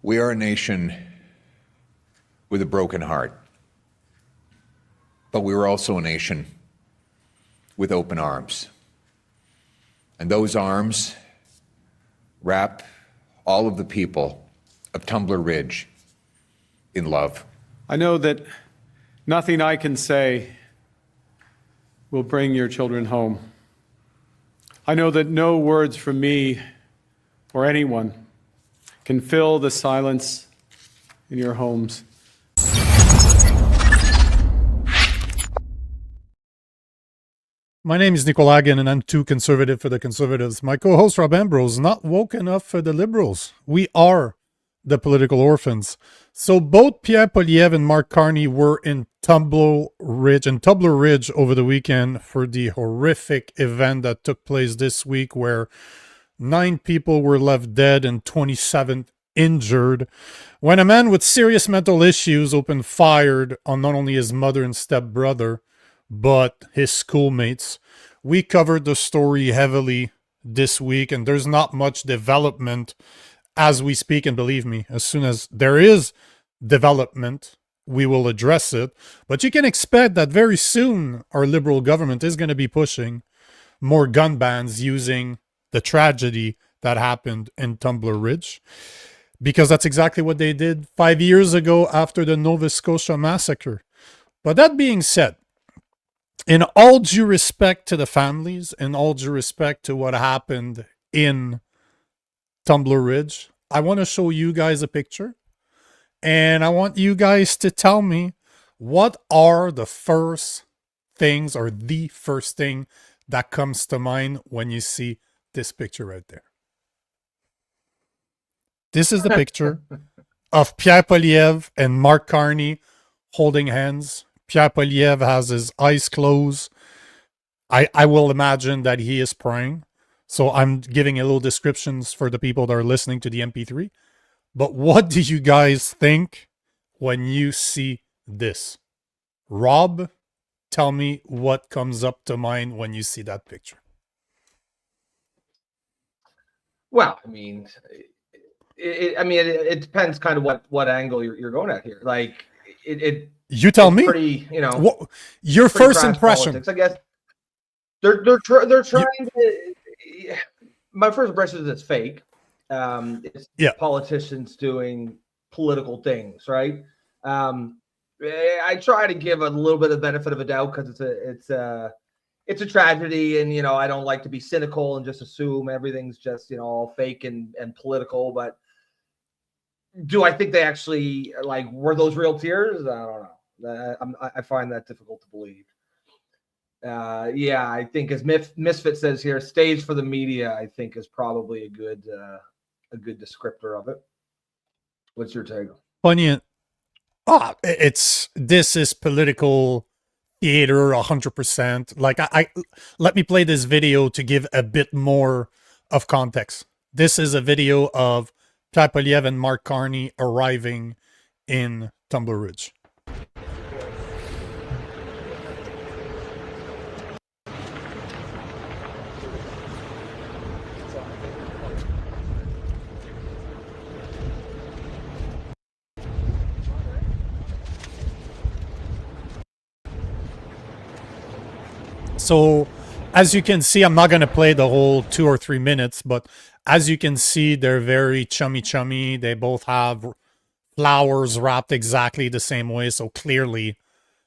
We are a nation with a broken heart, but we were also a nation with open arms. And those arms wrap all of the people of Tumbler Ridge in love. I know that nothing I can say will bring your children home. I know that no words from me or anyone can fill the silence in your homes. My name is Nico Lagan, and I'm too conservative for the conservatives. My co-host, Rob Ambrose, not woke enough for the liberals. We are the political orphans. So both Pierre, Poilievre and Mark Carney were in Tumbler Ridge over the weekend for the horrific event that took place this week, where 9 people were left dead and 27 injured when a man with serious mental issues opened fire on not only his mother and stepbrother, but his schoolmates. We covered the story heavily this week, and there's not much development as we speak. And believe me, as soon as there is development, we will address it. But you can expect that very soon our liberal government is going to be pushing more gun bans using the tragedy that happened in Tumbler Ridge, because that's exactly what they did 5 years ago after the Nova Scotia massacre. But that being said, in all due respect to the families, in all due respect to what happened in Tumbler Ridge, I want to show you guys a picture, and I want you guys to tell me what are the first things, or the first thing that comes to mind when you see this picture right there. This is the picture of Pierre Poilievre and Mark Carney holding hands. Pierre Poilievre has his eyes closed. I will imagine that he is praying. So I'm giving a little descriptions for the people that are listening to the MP3. But what do you guys think when you see this? Rob, tell me what comes up to mind when you see that picture. Well, I mean, it depends kind of what angle you're going at here. Like you tell me. Pretty, what, your first impression. Politics, I guess they're trying to. My first impression is it's fake. It's politicians doing political things, right? I try to give a little bit of benefit of a doubt because it's a tragedy, and I don't like to be cynical and just assume everything's just all fake and political. But do I think they actually were those real tears? I don't know. I find that difficult to believe. I think, as Misfit says here, stage for the media, I think, is probably a good descriptor of it. What's your take? Funny. This is political theater 100%. Like I let me play this video to give a bit more of context. This is a video of Pierre Poilievre and Mark Carney arriving in Tumbler Ridge. So, as you can see, I'm not going to play the whole 2 or 3 minutes, but as you can see, they're very chummy. They both have flowers wrapped exactly the same way. So clearly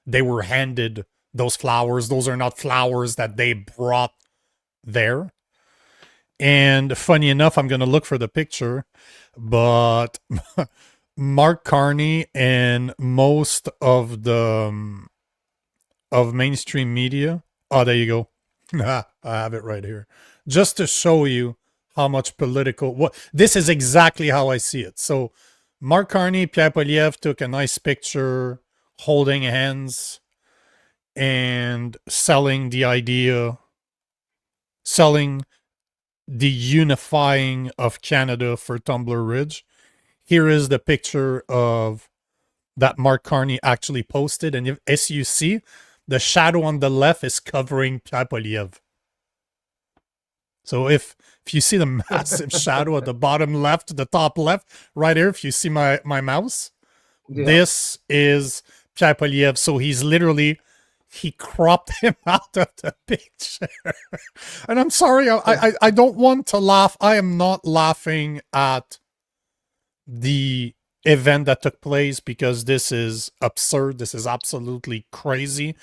they were handed those flowers. Those are not flowers that they brought there. And funny enough, I'm going to look for the picture, but Mark Carney and most of the of mainstream media. Oh, there you go. I have it right here. Just to show you how much political... This is exactly how I see it. So, Mark Carney, Pierre Poilievre took a nice picture holding hands and selling the idea, selling the unifying of Canada for Tumbler Ridge. Here is the picture of that Mark Carney actually posted. And as you see, the shadow on the left is covering Pierre Poilievre. So if you see the massive shadow at the bottom left, the top left, right here, if you see my mouse, this is Pierre Poilievre. So he's literally, he cropped him out of the picture. And I'm sorry, I don't want to laugh. I am not laughing at the event that took place because this is absurd. This is absolutely crazy.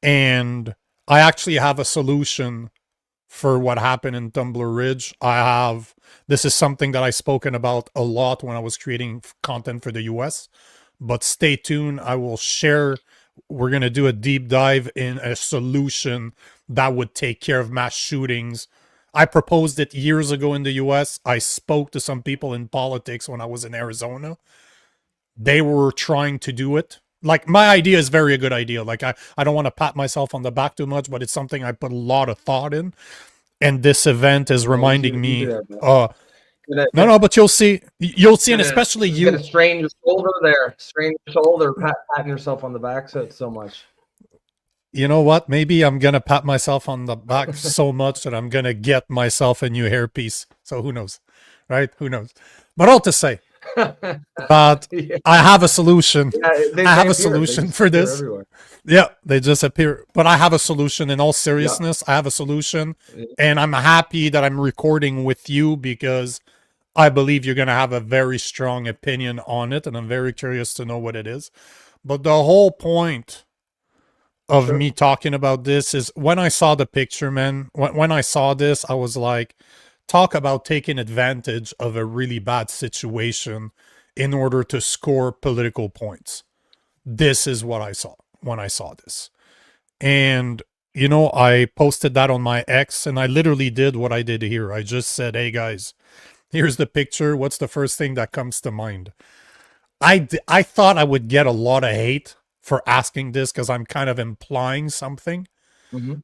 And I actually have a solution for what happened in Tumbler Ridge. This is something that I've spoken about a lot when I was creating content for the US, but stay tuned. I will share, we're going to do a deep dive in a solution that would take care of mass shootings. I proposed it years ago in the US. I spoke to some people in politics when I was in Arizona. They were trying to do it. Like, my idea is very a good idea. Like, I don't want to pat myself on the back too much, but it's something I put a lot of thought in. And this event is reminding me. No, but you'll see, and especially you. You're gonna strain your shoulder there, patting yourself on the back. So it's so much. You know what? Maybe I'm gonna pat myself on the back so much that I'm gonna get myself a new hairpiece. So who knows, right? Who knows? But all to say. But I have a solution. I have a solution for this. Yeah, they just appear. But I have a solution. In all seriousness, I have a solution. And I'm happy that I'm recording with you because I believe you're going to have a very strong opinion on it. And I'm very curious to know what it is. But the whole point of me talking about this is when I saw the picture, man, when I saw this, I was like, talk about taking advantage of a really bad situation in order to score political points. This is what I saw when I saw this. And, you know, I posted that on my X and I literally did what I did here. I just said, hey guys, here's the picture. What's the first thing that comes to mind? I thought I would get a lot of hate for asking this because I'm kind of implying something.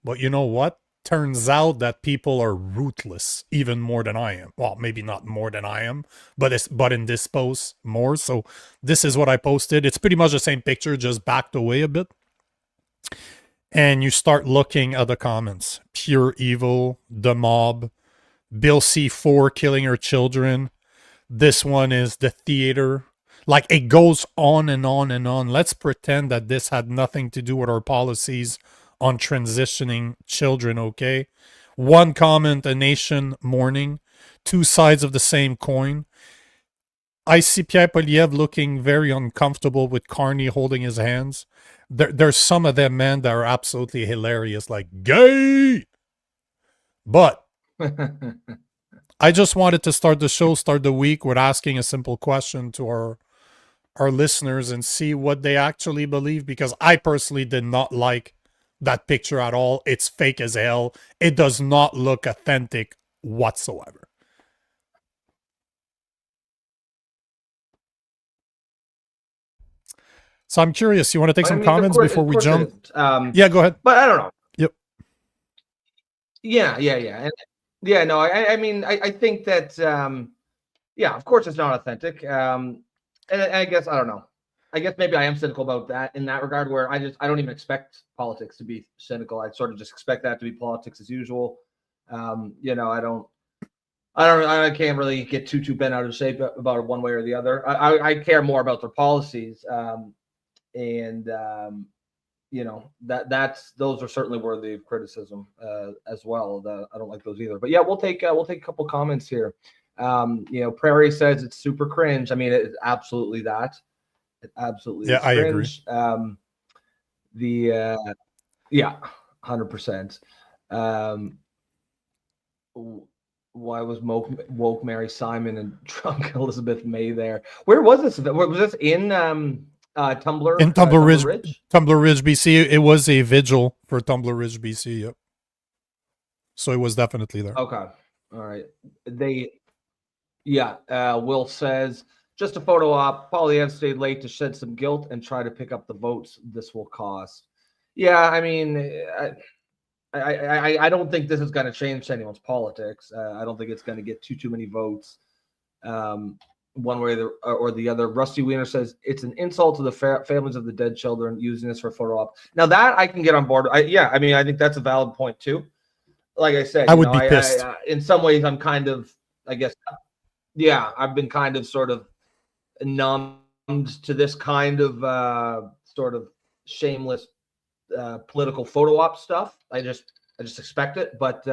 But you know what? Turns out that people are ruthless even more than I am. Well, maybe not more than I am, but in this post more. So this is what I posted. It's pretty much the same picture, just backed away a bit. And you start looking at the comments. Pure evil, the mob, Bill C4 killing her children. This one is the theater. Like, it goes on and on and on. Let's pretend that this had nothing to do with our policies on transitioning children, okay? One comment, a nation mourning, two sides of the same coin. I see Pierre Poilievre looking very uncomfortable with Carney holding his hands. There's some of them, man, that are absolutely hilarious, like, gay! But I just wanted to start the week with asking a simple question to our listeners and see what they actually believe, because I personally did not like that picture at all. It's fake as hell. It does not look authentic whatsoever. So I'm curious, you want to take some comments before we jump? Yeah, go ahead. But I don't know. Yep. Yeah. No, I mean, I think that, yeah, of course it's not authentic. And I guess, I don't know. I guess maybe I am cynical about that in that regard, where I don't even expect politics to be cynical. I sort of just expect that to be politics as usual. You know, I can't really get too bent out of shape about it one way or the other. I care more about their policies. You know, those are certainly worthy of criticism as well. I don't like those either. But yeah, we'll take a couple comments here. You know, Prairie says it's super cringe. I mean, it's absolutely that. It absolutely is cringe. I agree. Yeah, 100%. Why was woke Mary Simon and drunk Elizabeth May there? Where was this? Was this in Tumbler? In Tumbler Ridge? Tumbler Ridge, BC. It was a vigil for Tumbler Ridge, BC. Yep. So it was definitely there. Okay. All right. Will says, just a photo op. Poilievre stayed late to shed some guilt and try to pick up the votes this will cost. Yeah, I mean, I don't think this is going to change anyone's politics. I don't think it's going to get too many votes one way or the other. Rusty Wiener says it's an insult to the families of the dead children using this for photo op. Now that I can get on board. I mean, I think that's a valid point too. like I said, I would be pissed. In some ways, I'm kind of, I guess, yeah, I've been kind of sort of numbed to this kind of sort of shameless political photo op stuff. I just expect it. But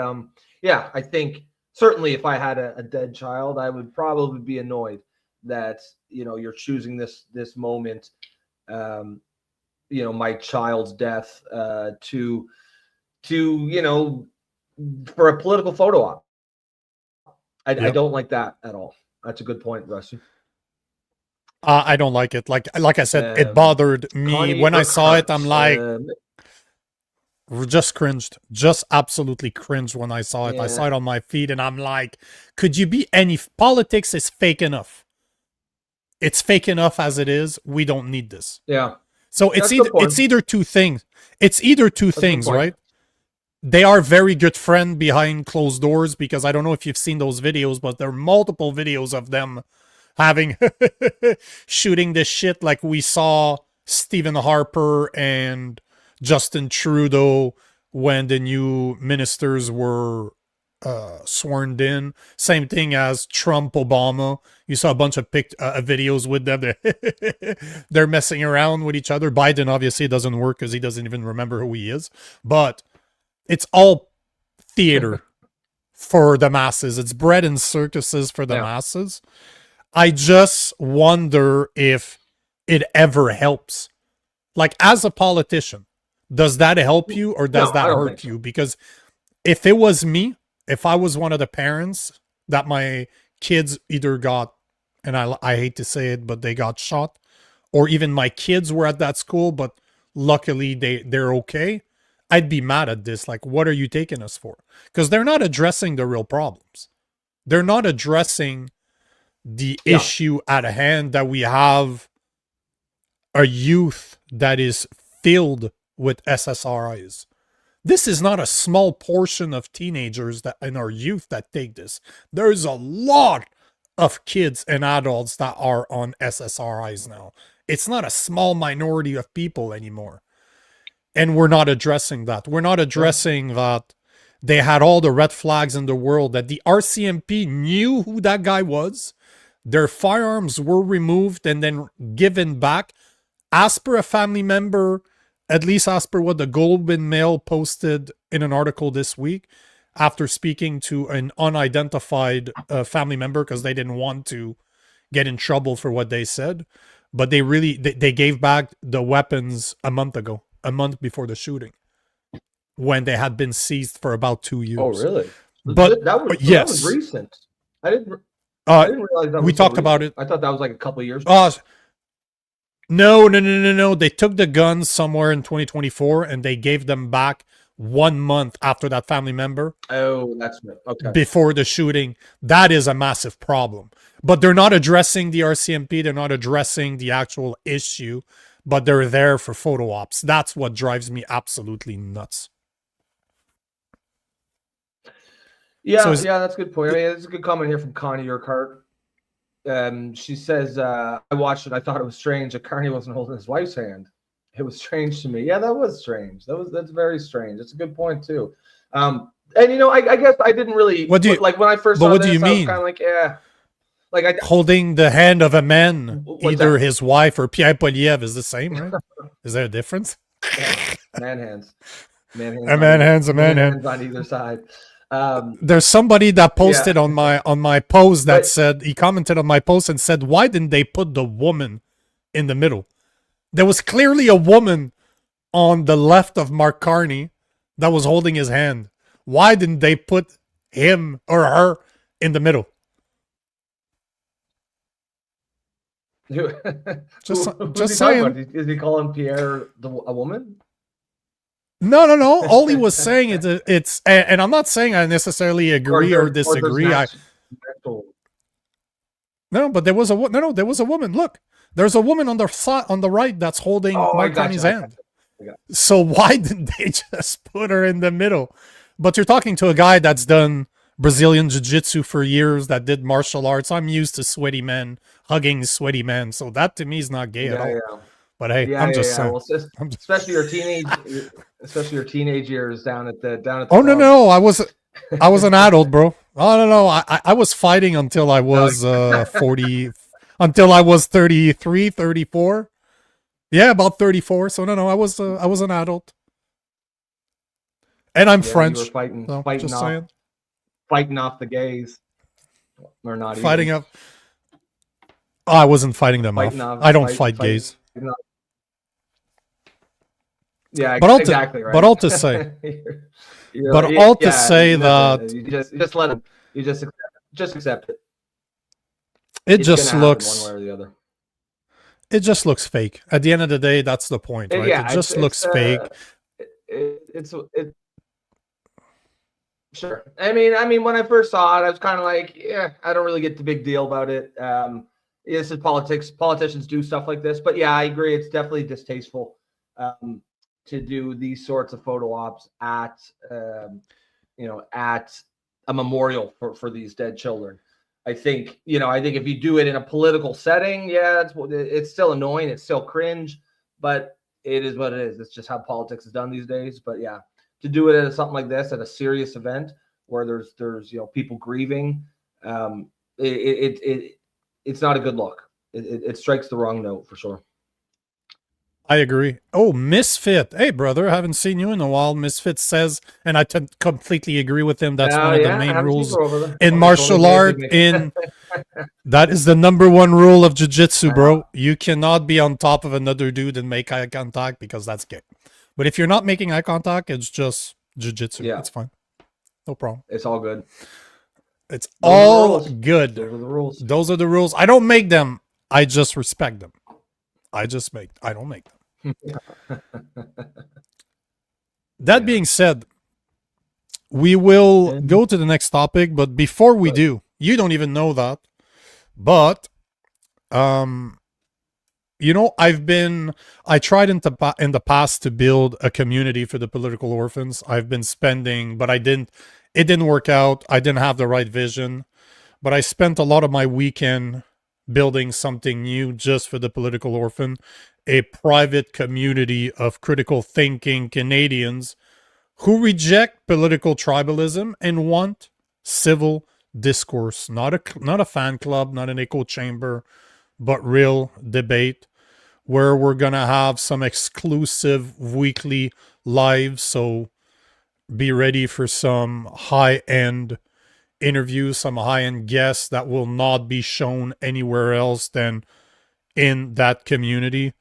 yeah, I think certainly if I had a dead child, I would probably be annoyed that, you know, you're choosing this moment, you know, my child's death to you know, for a political photo op. I don't like that at all. That's a good point, Rusty. I don't like it. Like I said, it bothered me Carney when I saw Urquhart, it. I'm like, just cringed, just absolutely cringed when I saw it. I saw it on my feed, and I'm like, could you be any? Politics is fake enough. It's fake enough as it is. We don't need this. Yeah. So it's either two things. It's either two things, right? They are very good friends behind closed doors, because I don't know if you've seen those videos, but there are multiple videos of them having shooting this shit, like we saw Stephen Harper and Justin Trudeau when the new ministers were sworn in. Same thing as Trump, Obama. You saw a bunch of videos with them. They're messing around with each other. Biden obviously doesn't work because he doesn't even remember who he is. But it's all theater for the masses. It's bread and circuses for the masses. I just wonder if it ever helps. Like, as a politician, does that help you or does that hurt you? Because if it was me, if I was one of the parents that my kids either got, and I hate to say it, but they got shot, or even my kids were at that school, but luckily they're okay, I'd be mad at this. Like, what are you taking us for? Because they're not addressing the real problems. They're not addressing the issue at hand, that we have a youth that is filled with SSRIs. This is not a small portion of teenagers that in our youth that take this. There's a lot of kids and adults that are on SSRIs now. It's not a small minority of people anymore. And we're not addressing that. We're not addressing that they had all the red flags in the world, that the RCMP knew who that guy was. Their firearms were removed and then given back. As per a family member, at least as per what the Globe and Mail posted in an article this week, after speaking to an unidentified family member, because they didn't want to get in trouble for what they said. But they gave back the weapons a month ago, a month before the shooting, when they had been seized for about 2 years. Oh, really? But that was recent. I didn't realize that. We talked about it. I thought that was like a couple of years. No. They took the guns somewhere in 2024 and they gave them back 1 month after that family member. Oh, that's right. Okay. Before the shooting. That is a massive problem. But they're not addressing the RCMP. They're not addressing the actual issue, but they're there for photo ops. That's what drives me absolutely nuts. Yeah, that's a good point. I mean, it's a good comment here from Carney Urquhart. She says, I watched it. I thought it was strange that Carney wasn't holding his wife's hand. It was strange to me. Yeah, that was strange. That's very strange. It's a good point too. And you know, I guess I didn't really like when I first saw this, I was kind of like, yeah. Like holding the hand of a man, either his wife or Pierre Poilievre is the same, right? Is there a difference? Yeah. Man hands. A man hand on either side. There's somebody that posted on my post that said, he commented on my post and said, why didn't they put the woman in the middle? There was clearly a woman on the left of Mark Carney that was holding his hand. Why didn't they put him or her in the middle? Just saying. Is he calling Pierre a woman? No. All he was saying is it's, and I'm not saying I necessarily agree or disagree. But there was a woman. Look, there's a woman on the side, on the right, that's holding Mark Carney's hand. So why didn't they just put her in the middle? But you're talking to a guy that's done Brazilian jiu-jitsu for years, that did martial arts. I'm used to sweaty men hugging sweaty men, so that to me is not gay at all. But hey, Yeah, I'm yeah, just yeah. saying. Well, especially your teenage years down at the Oh no, club. no, I was an adult, bro. Oh no, no, I was fighting until I was 40, until I was 33, 34. Yeah, about 34. So no, no, I was an adult, and I'm Yeah, you were French. So just saying, fighting off the gays, or not fighting even up. Oh, I wasn't fighting them fighting off. off. I don't fight Fighting gays. off. Yeah, But exactly right. but all to say, that you just let them. You just accept it. it It's just gonna happen looks, one way or the other. it just looks fake. At the end of the day, that's the point, right? Yeah, it just looks fake. It's sure. I mean, when I first saw it, I was kind of like, yeah, I don't really get the big deal about it. This is politics. Politicians do stuff like this, but yeah, I agree. It's definitely distasteful to do these sorts of photo ops at, at a memorial for these dead children. I think if you do it in a political setting, yeah, it's still annoying. It's still cringe, but it is what it is. It's just how politics is done these days. But yeah, to do it at something like this, at a serious event where there's people grieving, it's not a good look. It strikes the wrong note for sure. I agree. Oh, Misfit. Hey, brother, haven't seen you in a while. Misfit says, and I completely agree with him. That's one of the main rules in martial art. That is the number one rule of jiu-jitsu, bro. You cannot be on top of another dude and make eye contact because that's gay. But if you're not making eye contact, it's just jiu-jitsu. Yeah. It's fine. No problem. It's all good. It's all good. Those are the rules. Those are the rules. I don't make them. I just respect them. I don't make them. That being said, we will go to the next topic, but before we do, you don't even know that, but I tried in the past to build a community for the political orphans. I've been spending, but it didn't work out. I didn't have the right vision, but I spent a lot of my weekend building something new just for the political orphan, a private community of critical thinking Canadians who reject political tribalism and want civil discourse, not a fan club, not an echo chamber, but real debate where we're going to have some exclusive weekly lives. So be ready for some high-end interviews, some high-end guests that will not be shown anywhere else than in that community.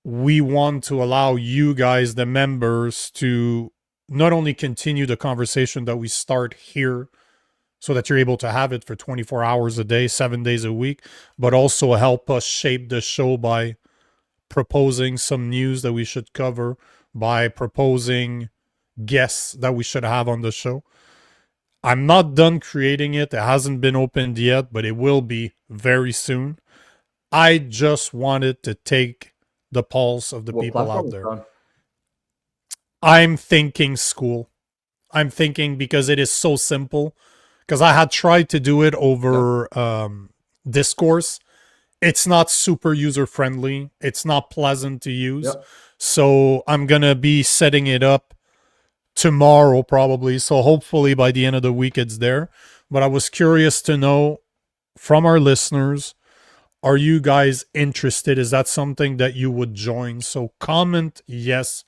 We want to allow you guys, the members, to not only continue the conversation that we start here so that you're able to have it for 24 hours a day, 7 days a week, but also help us shape the show by proposing some news that we should cover, by proposing guests that we should have on the show. I'm not done creating it. It hasn't been opened yet, but it will be very soon. I just wanted to take the pulse of the people out there. I'm thinking school. I'm thinking because it is so simple. Because I had tried to do it over Discourse. It's not super user-friendly. It's not pleasant to use. Yep. So I'm going to be setting it up tomorrow probably. So hopefully by the end of the week it's there. But I was curious to know from our listeners, are you guys interested? Is that something that you would join? So comment yes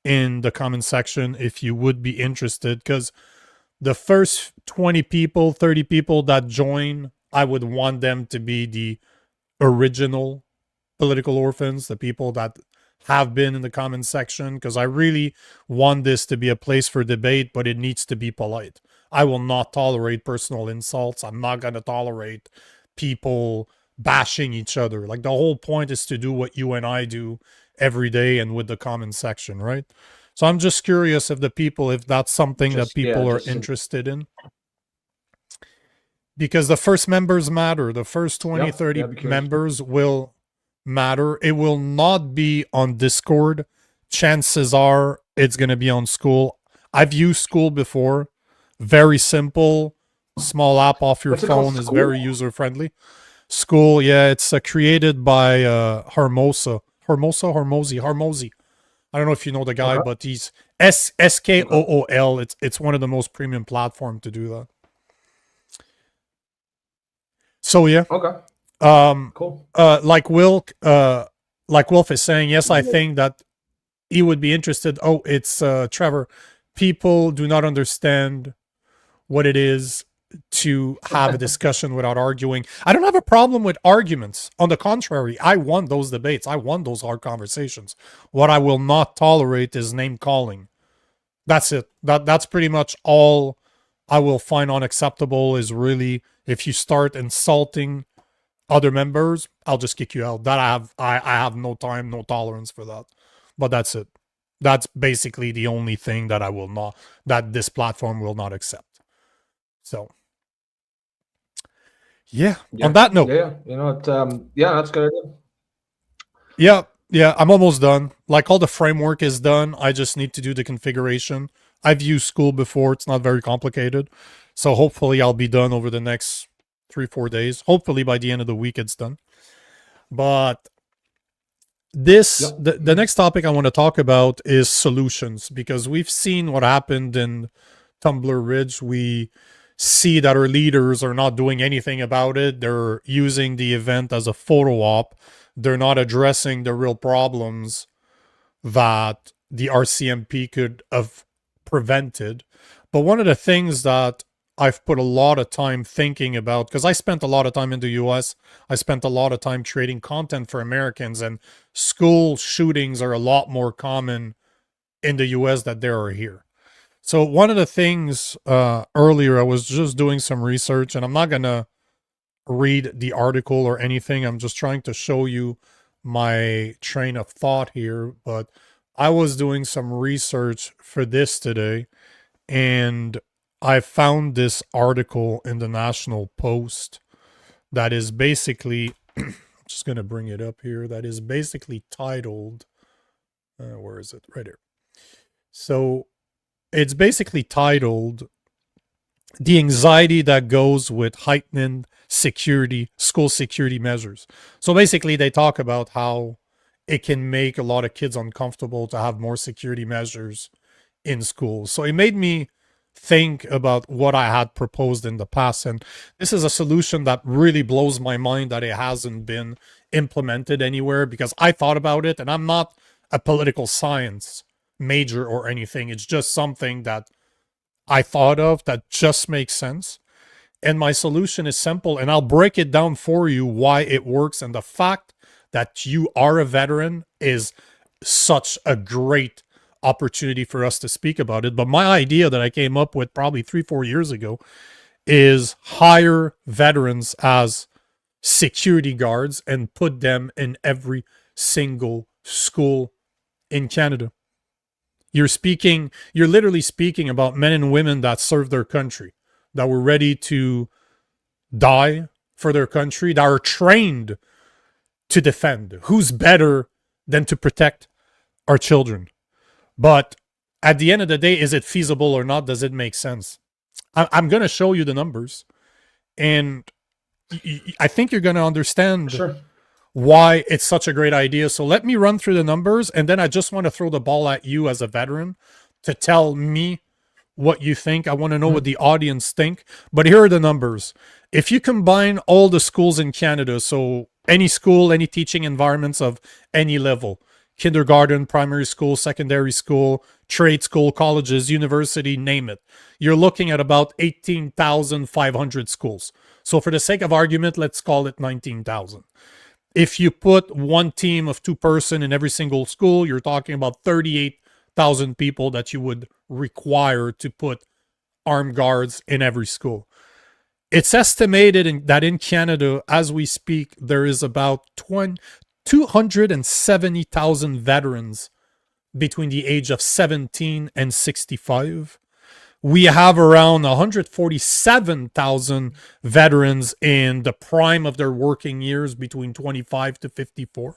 in the comment section if you would be interested, because the first 20 people, 30 people that join, I would want them to be the original political orphans, the people that have been in the comment section, because I really want this to be a place for debate, but it needs to be polite. I will not tolerate personal insults. I'm not going to tolerate people bashing each other. Like, the whole point is to do what you and I do every day and with the comment section, right? So I'm just curious if that's something that people are interested in. Because the first members matter. The first 20, 30 members will matter. It will not be on Discord. Chances are it's going to be on School. I've used School before. Very simple. Small app off your phone is very user-friendly. School, yeah, it's created by Hermosa. Hormozy. I don't know if you know the guy, Okay. but he's SKOOL. It's one of the most premium platform to do that. So yeah, Okay. Cool. like Wilf is saying, yes, I think that he would be interested. Oh, it's Trevor. People do not understand what it is to have a discussion without arguing. I don't have a problem with arguments. On the contrary, I won those debates. I won those hard conversations. What I will not tolerate is name calling. That's it. That's pretty much all I will find unacceptable is really if you start insulting other members, I'll just kick you out. That I have no time, no tolerance for that. But that's it. That's basically the only thing that I will not, that this platform will not accept. So, yeah. On that note, Yeah, that's a good yeah, idea. I'm almost done. Like all the framework is done. I just need to do the configuration. I've used School before. It's not very complicated. So hopefully I'll be done over the next 3-4 days. Hopefully by the end of the week it's done. But the next topic I want to talk about is solutions, because we've seen what happened in Tumbler Ridge. We see that our leaders are not doing anything about it. They're using the event as a photo op. They're not addressing the real problems that the RCMP could have prevented. But one of the things that I've put a lot of time thinking about, because I spent a lot of time in the US, I spent a lot of time creating content for Americans, and school shootings are a lot more common in the US than there are here. So one of the things earlier, I was just doing some research, and I'm not going to read the article or anything. I'm just trying to show you my train of thought here. But I was doing some research for this today, and I found this article in the National Post that is basically, I'm just going to bring it up here, that is basically titled, where is it? Right here. So it's basically titled, "The Anxiety That Goes with Heightened Security, School Security Measures." So basically they talk about how it can make a lot of kids uncomfortable to have more security measures in schools. So it made me think about what I had proposed in the past. And this is a solution that really blows my mind that it hasn't been implemented anywhere, because I thought about it, and I'm not a political science major or anything. It's just something that I thought of that just makes sense. And my solution is simple, and I'll break it down for you why it works. And the fact that you are a veteran is such a great opportunity for us to speak about it. But my idea that I came up with probably 3-4 years ago is hire veterans as security guards and put them in every single school in Canada. You're literally speaking about men and women that served their country, that were ready to die for their country, that are trained to defend. Who's better than to protect our children? But at the end of the day, is it feasible or not? Does it make sense? I'm going to show you the numbers, and I think you're going to understand why it's such a great idea. So let me run through the numbers, and then I just want to throw the ball at you as a veteran to tell me what you think. I want to know what the audience think. But here are the numbers. If you combine all the schools in Canada, so any school, any teaching environments of any level, kindergarten, primary school, secondary school, trade school, colleges, university, name it, you're looking at about 18,500 schools. So for the sake of argument, let's call it 19,000. If you put one team of 2 person in every single school, you're talking about 38,000 people that you would require to put armed guards in every school. It's estimated that in Canada, as we speak, there is about 270,000 veterans between the age of 17 and 65. We have around 147,000 veterans in the prime of their working years between 25 to 54.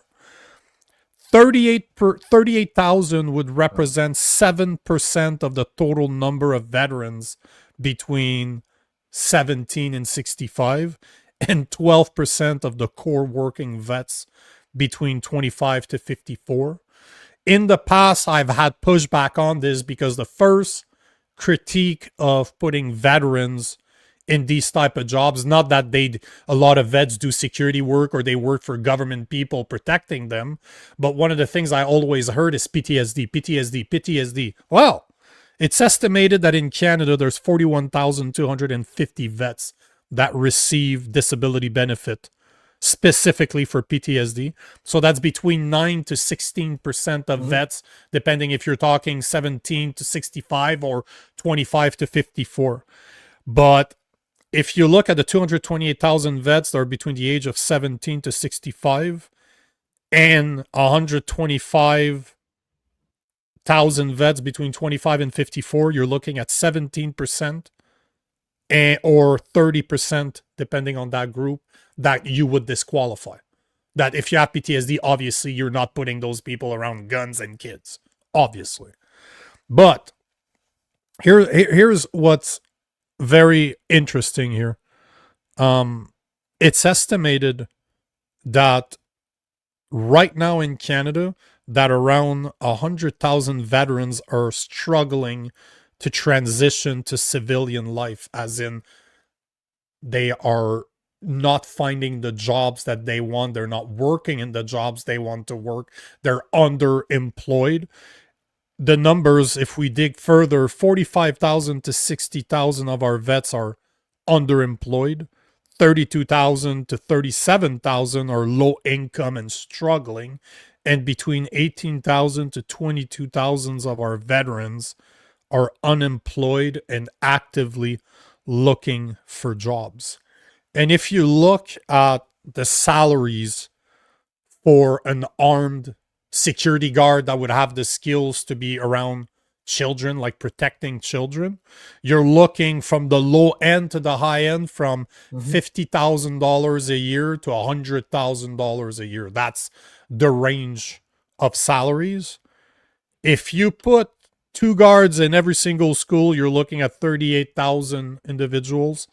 38,000 would represent 7% of the total number of veterans between 17 and 65, and 12% of the core working vets between 25 to 54. In the past, I've had pushback on this because the first critique of putting veterans in these type of jobs, not that a lot of vets do security work or they work for government people protecting them, but one of the things I always heard is PTSD. Well, it's estimated that in Canada there's 41,250 vets that receive disability benefit specifically for PTSD. So that's between 9 to 16% of vets, depending if you're talking 17 to 65 or 25 to 54. But if you look at the 228,000 vets that are between the age of 17 to 65 and 125,000 vets between 25 and 54, you're looking at 17% or 30%, depending on that group, that you would disqualify. That if you have PTSD, obviously you're not putting those people around guns and kids, obviously. But here's what's very interesting here. It's estimated that right now in Canada that around 100,000 veterans are struggling to transition to civilian life, as in they are not finding the jobs that they want. They're not working in the jobs they want to work. They're underemployed. The numbers, if we dig further, 45,000 to 60,000 of our vets are underemployed. 32,000 to 37,000 are low income and struggling. And between 18,000 to 22,000 of our veterans are unemployed and actively looking for jobs. And if you look at the salaries for an armed security guard that would have the skills to be around children, like protecting children, you're looking from the low end to the high end, from $50,000 a year to $100,000 a year. That's the range of salaries. If you put 2 guards in every single school, you're looking at 38,000 individuals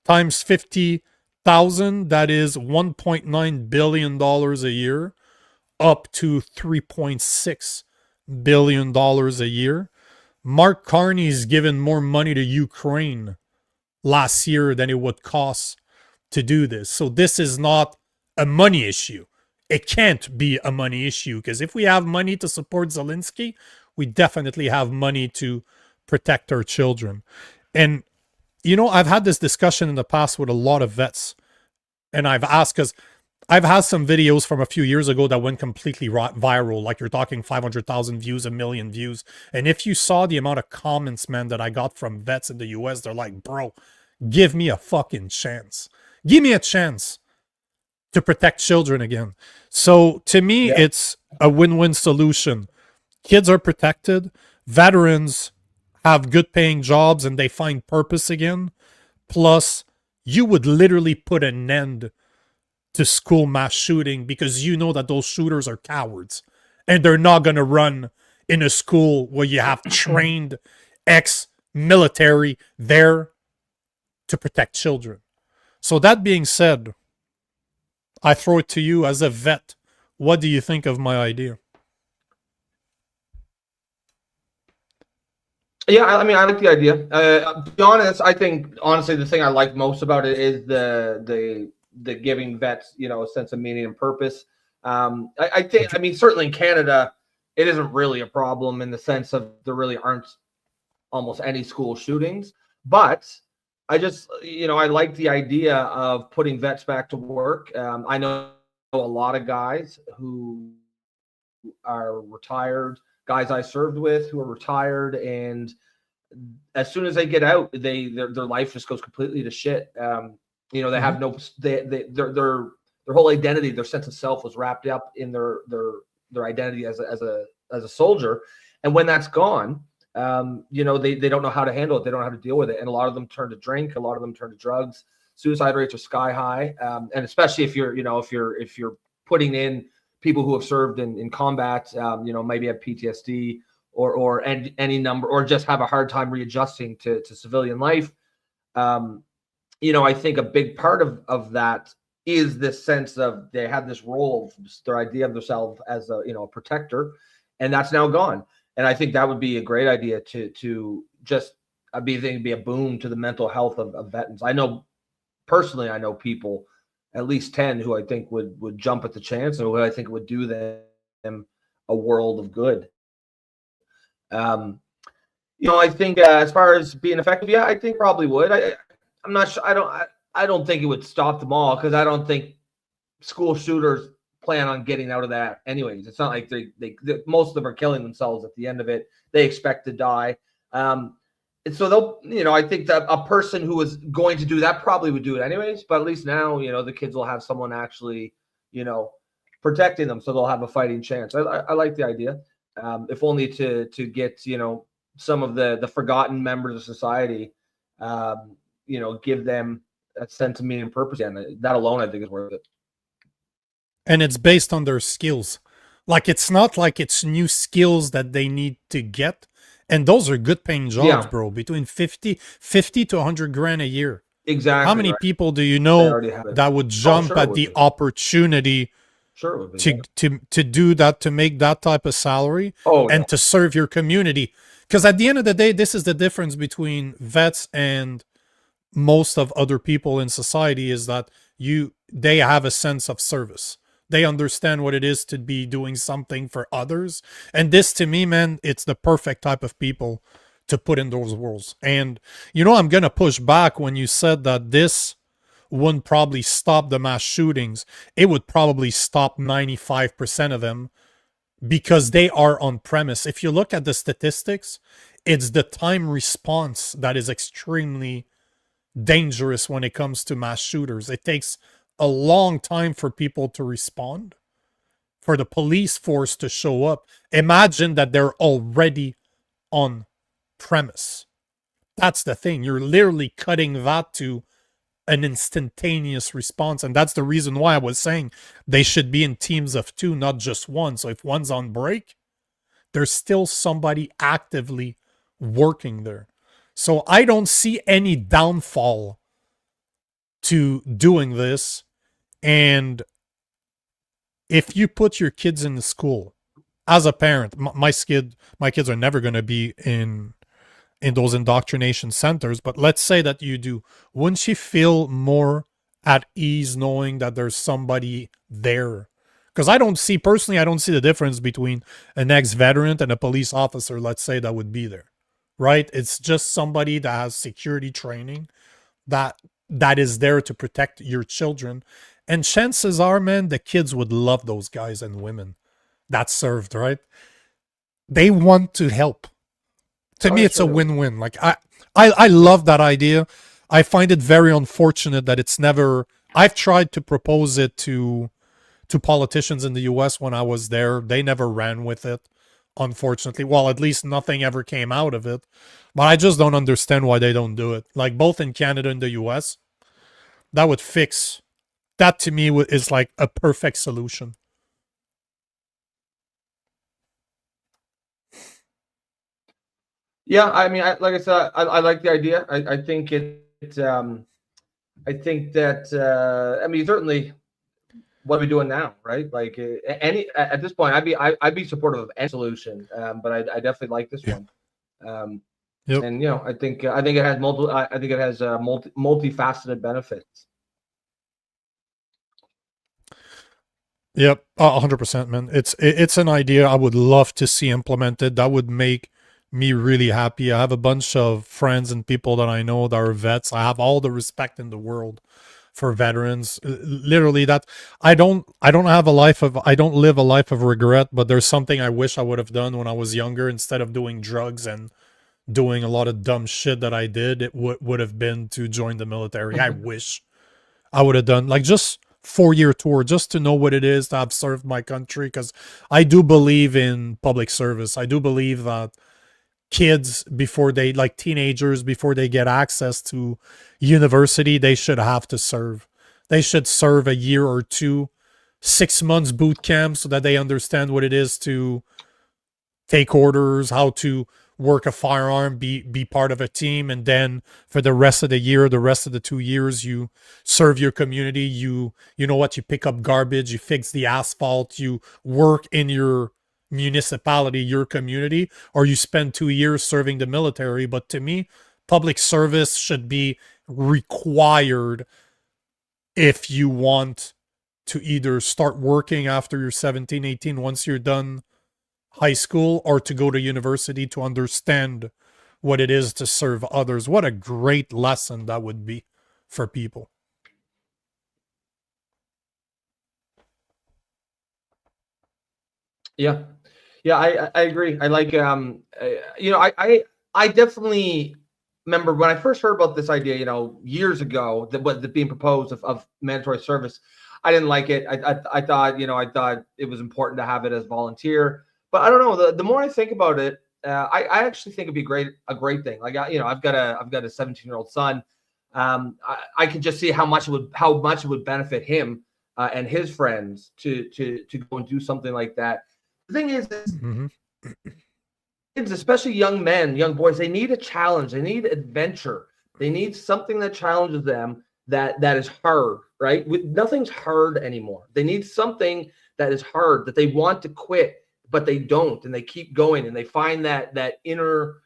times 50,000. That is $1.9 billion a year, up to $3.6 billion a year. Mark Carney's given more money to Ukraine last year than it would cost to do this. So this is not a money issue. It can't be a money issue, because if we have money to support Zelensky, we definitely have money to protect our children. And, you know, I've had this discussion in the past with a lot of vets, and I've asked, because I've had some videos from a few years ago that went completely viral, like you're talking 500,000 views, 1 million views. And if you saw the amount of comments, man, that I got from vets in the US, they're like, bro, give me a fucking chance. Give me a chance to protect children again. So to me, it's a win-win solution. Kids are protected. Veterans have good paying jobs and they find purpose again. Plus, you would literally put an end to school mass shooting, because you know that those shooters are cowards and they're not going to run in a school where you have trained ex-military there to protect children. So that being said, I throw it to you as a vet. What do you think of my idea? Yeah, I mean, I like the idea. To be honest, I think honestly the thing I like most about it is the giving vets, you know, a sense of meaning and purpose. I think, I mean, certainly in Canada, it isn't really a problem in the sense of there really aren't almost any school shootings. But I just, you know, I like the idea of putting vets back to work. I know a lot of guys who are retired, guys I served with who are retired, and as soon as they get out, their life just goes completely to shit. You know, they have no, their whole identity, their sense of self was wrapped up in their identity as a soldier, and when that's gone, you know, they don't know how to handle it. They don't know how to deal with it, and a lot of them turn to drink. A lot of them turn to drugs. Suicide rates are sky high, and especially if you're, you know, if you're putting in people who have served in combat, you know, maybe have PTSD or any number, or just have a hard time readjusting to civilian life. You know, I think a big part of that is this sense of they have this role, their idea of themselves as a a protector, and that's now gone. And I think that would be a great idea to just be a boom to the mental health of veterans. I know personally, I know people, at least 10, who I think would jump at the chance, and who I think would do them a world of good. I think as far as being effective, yeah, I think probably would. I'm not sure. I don't think it would stop them all, because I don't think school shooters plan on getting out of that anyways. It's not like they most of them are killing themselves at the end of it. They expect to die. And so they'll, I think that a person who was going to do that probably would do it anyways, but at least now, the kids will have someone actually, protecting them, so they'll have a fighting chance. I like the idea. If only to get, some of the forgotten members of society, give them a sense of meaning and purpose. And that alone, I think, is worth it. And it's based on their skills. Like, it's not like it's new skills that they need to get. And those are good paying jobs, bro. Between 50 to 100 grand a year. Exactly. How many people do you know that would jump at the opportunity to do that, to make that type of salary and to serve your community? Because at the end of the day, this is the difference between vets and most of other people in society, is that they have a sense of service. They understand what it is to be doing something for others. And this, to me, man, it's the perfect type of people to put in those roles. And, I'm going to push back when you said that this wouldn't probably stop the mass shootings. It would probably stop 95% of them, because they are on premise. If you look at the statistics, it's the time response that is extremely dangerous when it comes to mass shooters. It takes a long time for people to respond, for the police force to show up. Imagine that they're already on premise. That's the thing. You're literally cutting that to an instantaneous response. And that's the reason why I was saying they should be in teams of 2, not just 1. So if one's on break, there's still somebody actively working there. So I don't see any downfall to doing this. And if you put your kids in the school, as a parent, my kids are never going to be in those indoctrination centers, but let's say that you do, wouldn't you feel more at ease knowing that there's somebody there? Because I don't see the difference between an ex-veteran and a police officer, let's say, that would be there, right? It's just somebody that has security training that is there to protect your children. And chances are, man, the kids would love those guys and women that served, right? They want to help. To me, it's a win-win. Like, I love that idea. I find it very unfortunate that it's never... I've tried to propose it to politicians in the US when I was there. They never ran with it, unfortunately. Well, at least nothing ever came out of it. But I just don't understand why they don't do it. Like, both in Canada and the US, that would fix... That, to me, is like a perfect solution. Yeah, I mean, like I said, I like the idea. I think I think that I mean, certainly, what are we doing now, right? Like, at this point, I'd be supportive of any solution, but I definitely like this one. And I think it has multifaceted benefits. Yep, 100%, man. It's an idea I would love to see implemented. That would make me really happy. I have a bunch of friends and people that I know that are vets. I have all the respect in the world for veterans. Literally, that I don't live a life of regret, but there's something I wish I would have done when I was younger. Instead of doing drugs and doing a lot of dumb shit that I did, it would have been to join the military. I wish I would have done, like, just 4-year tour, just to know what it is to have served my country, because I do believe in public service. I do believe that kids, before they, like teenagers, before they get access to university, they should have to serve. They should serve a year or 2, 6 months boot camp, so that they understand what it is to take orders, work a firearm, be part of a team, and then for the rest of the year, the rest of the 2 years, you serve your community. You know what? You pick up garbage, you fix the asphalt, you work in your municipality, your community, or you spend 2 years serving the military. But to me, public service should be required if you want to either start working after you're 17, 18, once you're done high school, or to go to university to understand what it is to serve others. What a great lesson that would be for people. Yeah. Yeah, I agree. I like you know, I definitely remember when I first heard about this idea, you know, years ago, that being proposed of mandatory service. I didn't like it. I thought, you know, I thought it was important to have it as volunteer. But I don't know. The more I think about it, I actually think it'd be a great thing. Like, you know, I've got a 17-year-old son. I could just see how much it would benefit him and his friends to go and do something like that. The thing is kids, especially young men, young boys, they need a challenge. They need adventure. They need something that challenges them that is hard, right? Nothing's hard anymore. They need something that is hard, that they want to quit, but they don't, and they keep going, and they find that inner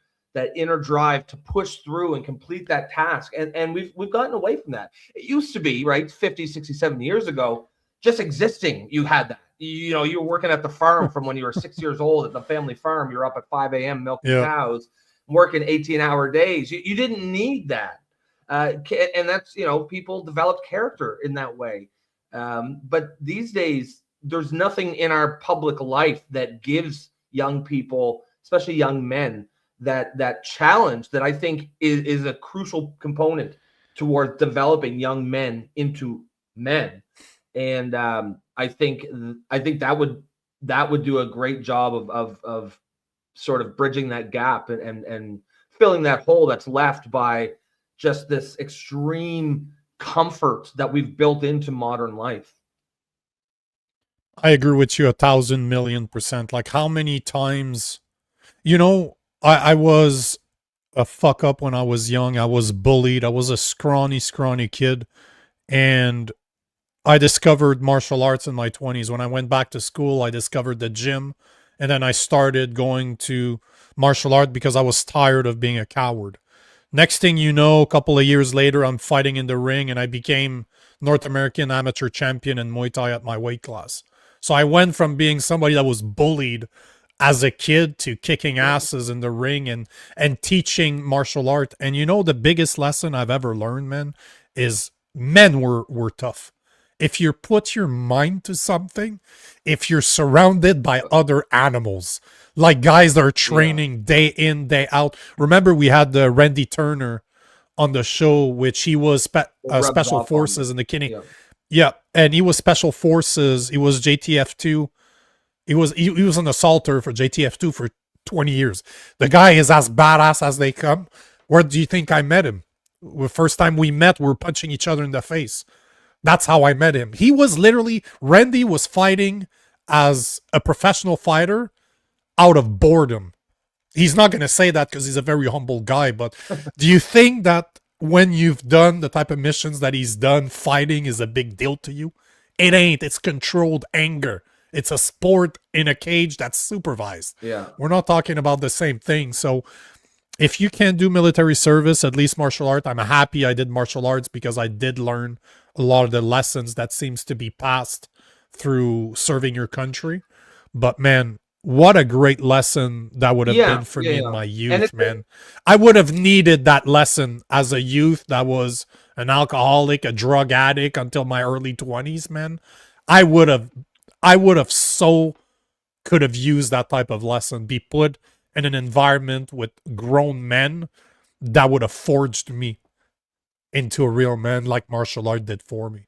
drive to push through and complete that task. And we've gotten away from that. It used to be, right, 50, 60, 70 years ago, just existing, you had that. You know, you were working at the farm from when you were 6 years old at the family farm. You're up at 5 a.m. milking cows, working 18-hour days. You didn't need that. And that's, you know, people developed character in that way. But these days, there's nothing in our public life that gives young people, especially young men, that challenge that I think is a crucial component towards developing young men into men. And I think that would do a great job of sort of bridging that gap and filling that hole that's left by just this extreme comfort that we've built into modern life. I agree with you 1,000,000,000%. Like, how many times, you know, I was a fuck up when I was young. I was bullied. I was a scrawny kid. And I discovered martial arts in my 20s. When I went back to school, I discovered the gym. And then I started going to martial art because I was tired of being a coward. Next thing you know, a couple of years later, I'm fighting in the ring, and I became North American amateur champion in Muay Thai at my weight class. So I went from being somebody that was bullied as a kid to kicking asses in the ring and teaching martial art. And you know, the biggest lesson I've ever learned, man, is men were tough. If you put your mind to something, if you're surrounded by other animals, like guys that are training day in, day out. Remember, we had the Randy Turner on the show, which he was special forces in the Kinney. Yeah, and he was special forces. He was JTF2. He was an assaulter for JTF2 for 20 years. The guy is as badass as they come. Where do you think I met him? The first time we met, we were punching each other in the face. That's how I met him. He was literally, Randy was fighting as a professional fighter out of boredom. He's not going to say that because he's a very humble guy, but do you think that when you've done the type of missions that he's done, fighting is a big deal to you? It ain't. It's controlled anger. It's a sport in a cage that's supervised. Yeah. We're not talking about the same thing. So if you can't do military service, at least martial art, I'm happy I did martial arts because I did learn a lot of the lessons that seems to be passed through serving your country. But man, what a great lesson that would have been for me in my youth, man. I would have needed that lesson as a youth that was an alcoholic, a drug addict until my early 20s, man. I would have could have used that type of lesson, be put in an environment with grown men that would have forged me into a real man like martial art did for me.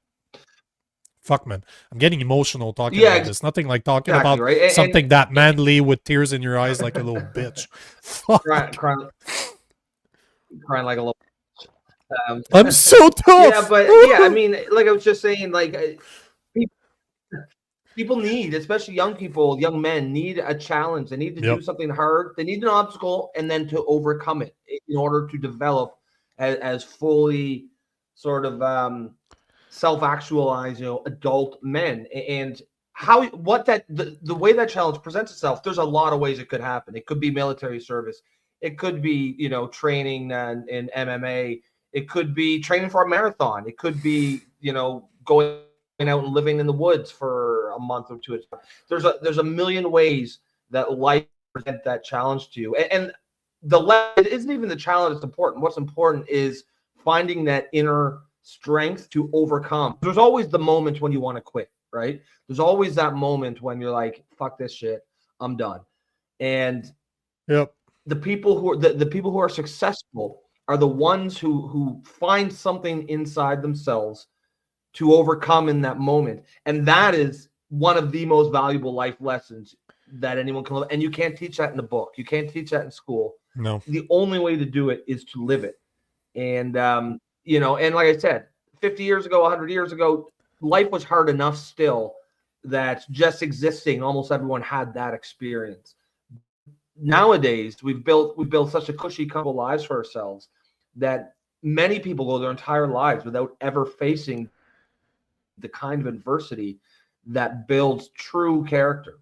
Fuck, man. I'm getting emotional talking about this. Nothing like talking about something that manly with tears in your eyes like a little bitch. Fuck. Crying like a little. I'm so tough. Yeah, but yeah, I mean, like I was just saying, like people need, especially young people, young men, need a challenge. They need to do something hard. They need an obstacle and then to overcome it in order to develop as fully sort of self-actualized, adult men. And the way that challenge presents itself, there's a lot of ways it could happen. It could be military service. It could be, training in MMA. It could be training for a marathon. It could be, going out and living in the woods for a month or two. There's a million ways that life presents that challenge to you. And it isn't even the challenge that's important. What's important is finding that inner strength to overcome. There's always the moment when you want to quit, right? There's always that moment when you're like, fuck this shit, I'm done. And the people who are successful are the ones who find something inside themselves to overcome in that moment. And that is one of the most valuable life lessons that anyone can live. And you can't teach that in a book. You can't teach that in school. No. The only way to do it is to live it. And, and like I said, 50 years ago, 100 years ago, life was hard enough still that just existing, almost everyone had that experience. Nowadays, we've built such a cushy couple lives for ourselves that many people go their entire lives without ever facing the kind of adversity that builds true character.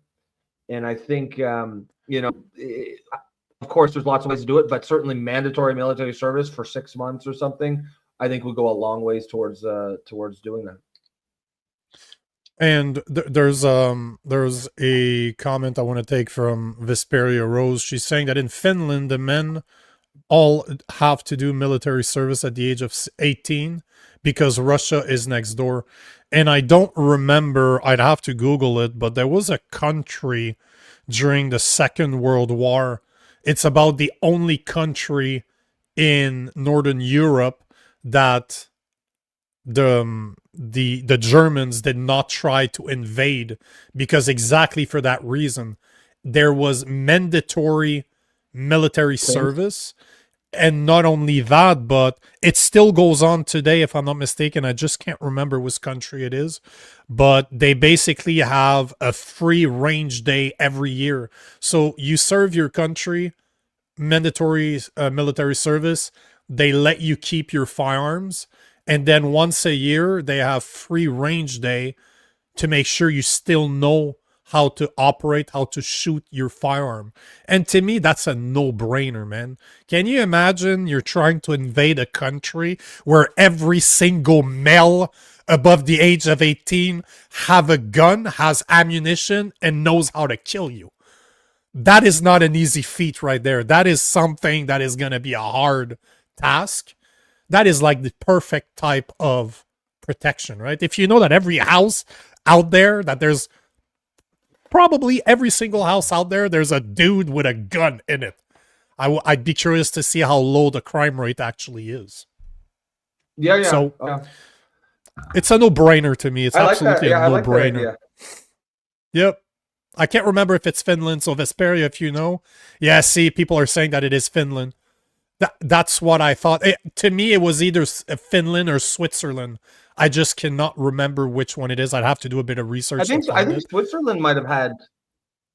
And I think, of course, there's lots of ways to do it, but certainly mandatory military service for 6 months or something, I think would go a long ways towards doing that. And there's a comment I want to take from Vesperia Rose. She's saying that in Finland, the men all have to do military service at the age of 18 because Russia is next door. And I don't remember, I'd have to Google it, but there was a country during the Second World War. It's about the only country in Northern Europe that the Germans did not try to invade, because exactly for that reason, there was mandatory military service. And not only that, but it still goes on today, if I'm not mistaken. I just can't remember which country it is. But they basically have a free range day every year. So you serve your country, mandatory military service. They let you keep your firearms. And then once a year, they have free range day to make sure you still know how to operate, how to shoot your firearm. And to me, that's a no-brainer, man. Can you imagine you're trying to invade a country where every single male above the age of 18 have a gun, has ammunition, and knows how to kill you? That is not an easy feat right there. That is something that is going to be a hard task. That is like the perfect type of protection, right? If you know that every house out there, that there's probably every single house out there, there's a dude with a gun in it. I'd be curious to see how low the crime rate actually is. Yeah. So it's a no-brainer to me. It's absolutely a no-brainer. Yep. I can't remember if it's Finland, so Vesperia, if you know. Yeah, see, people are saying that it is Finland. That's what I thought. To me, it was either Finland or Switzerland. I just cannot remember which one it is. I'd have to do a bit of research. I think Switzerland might have had.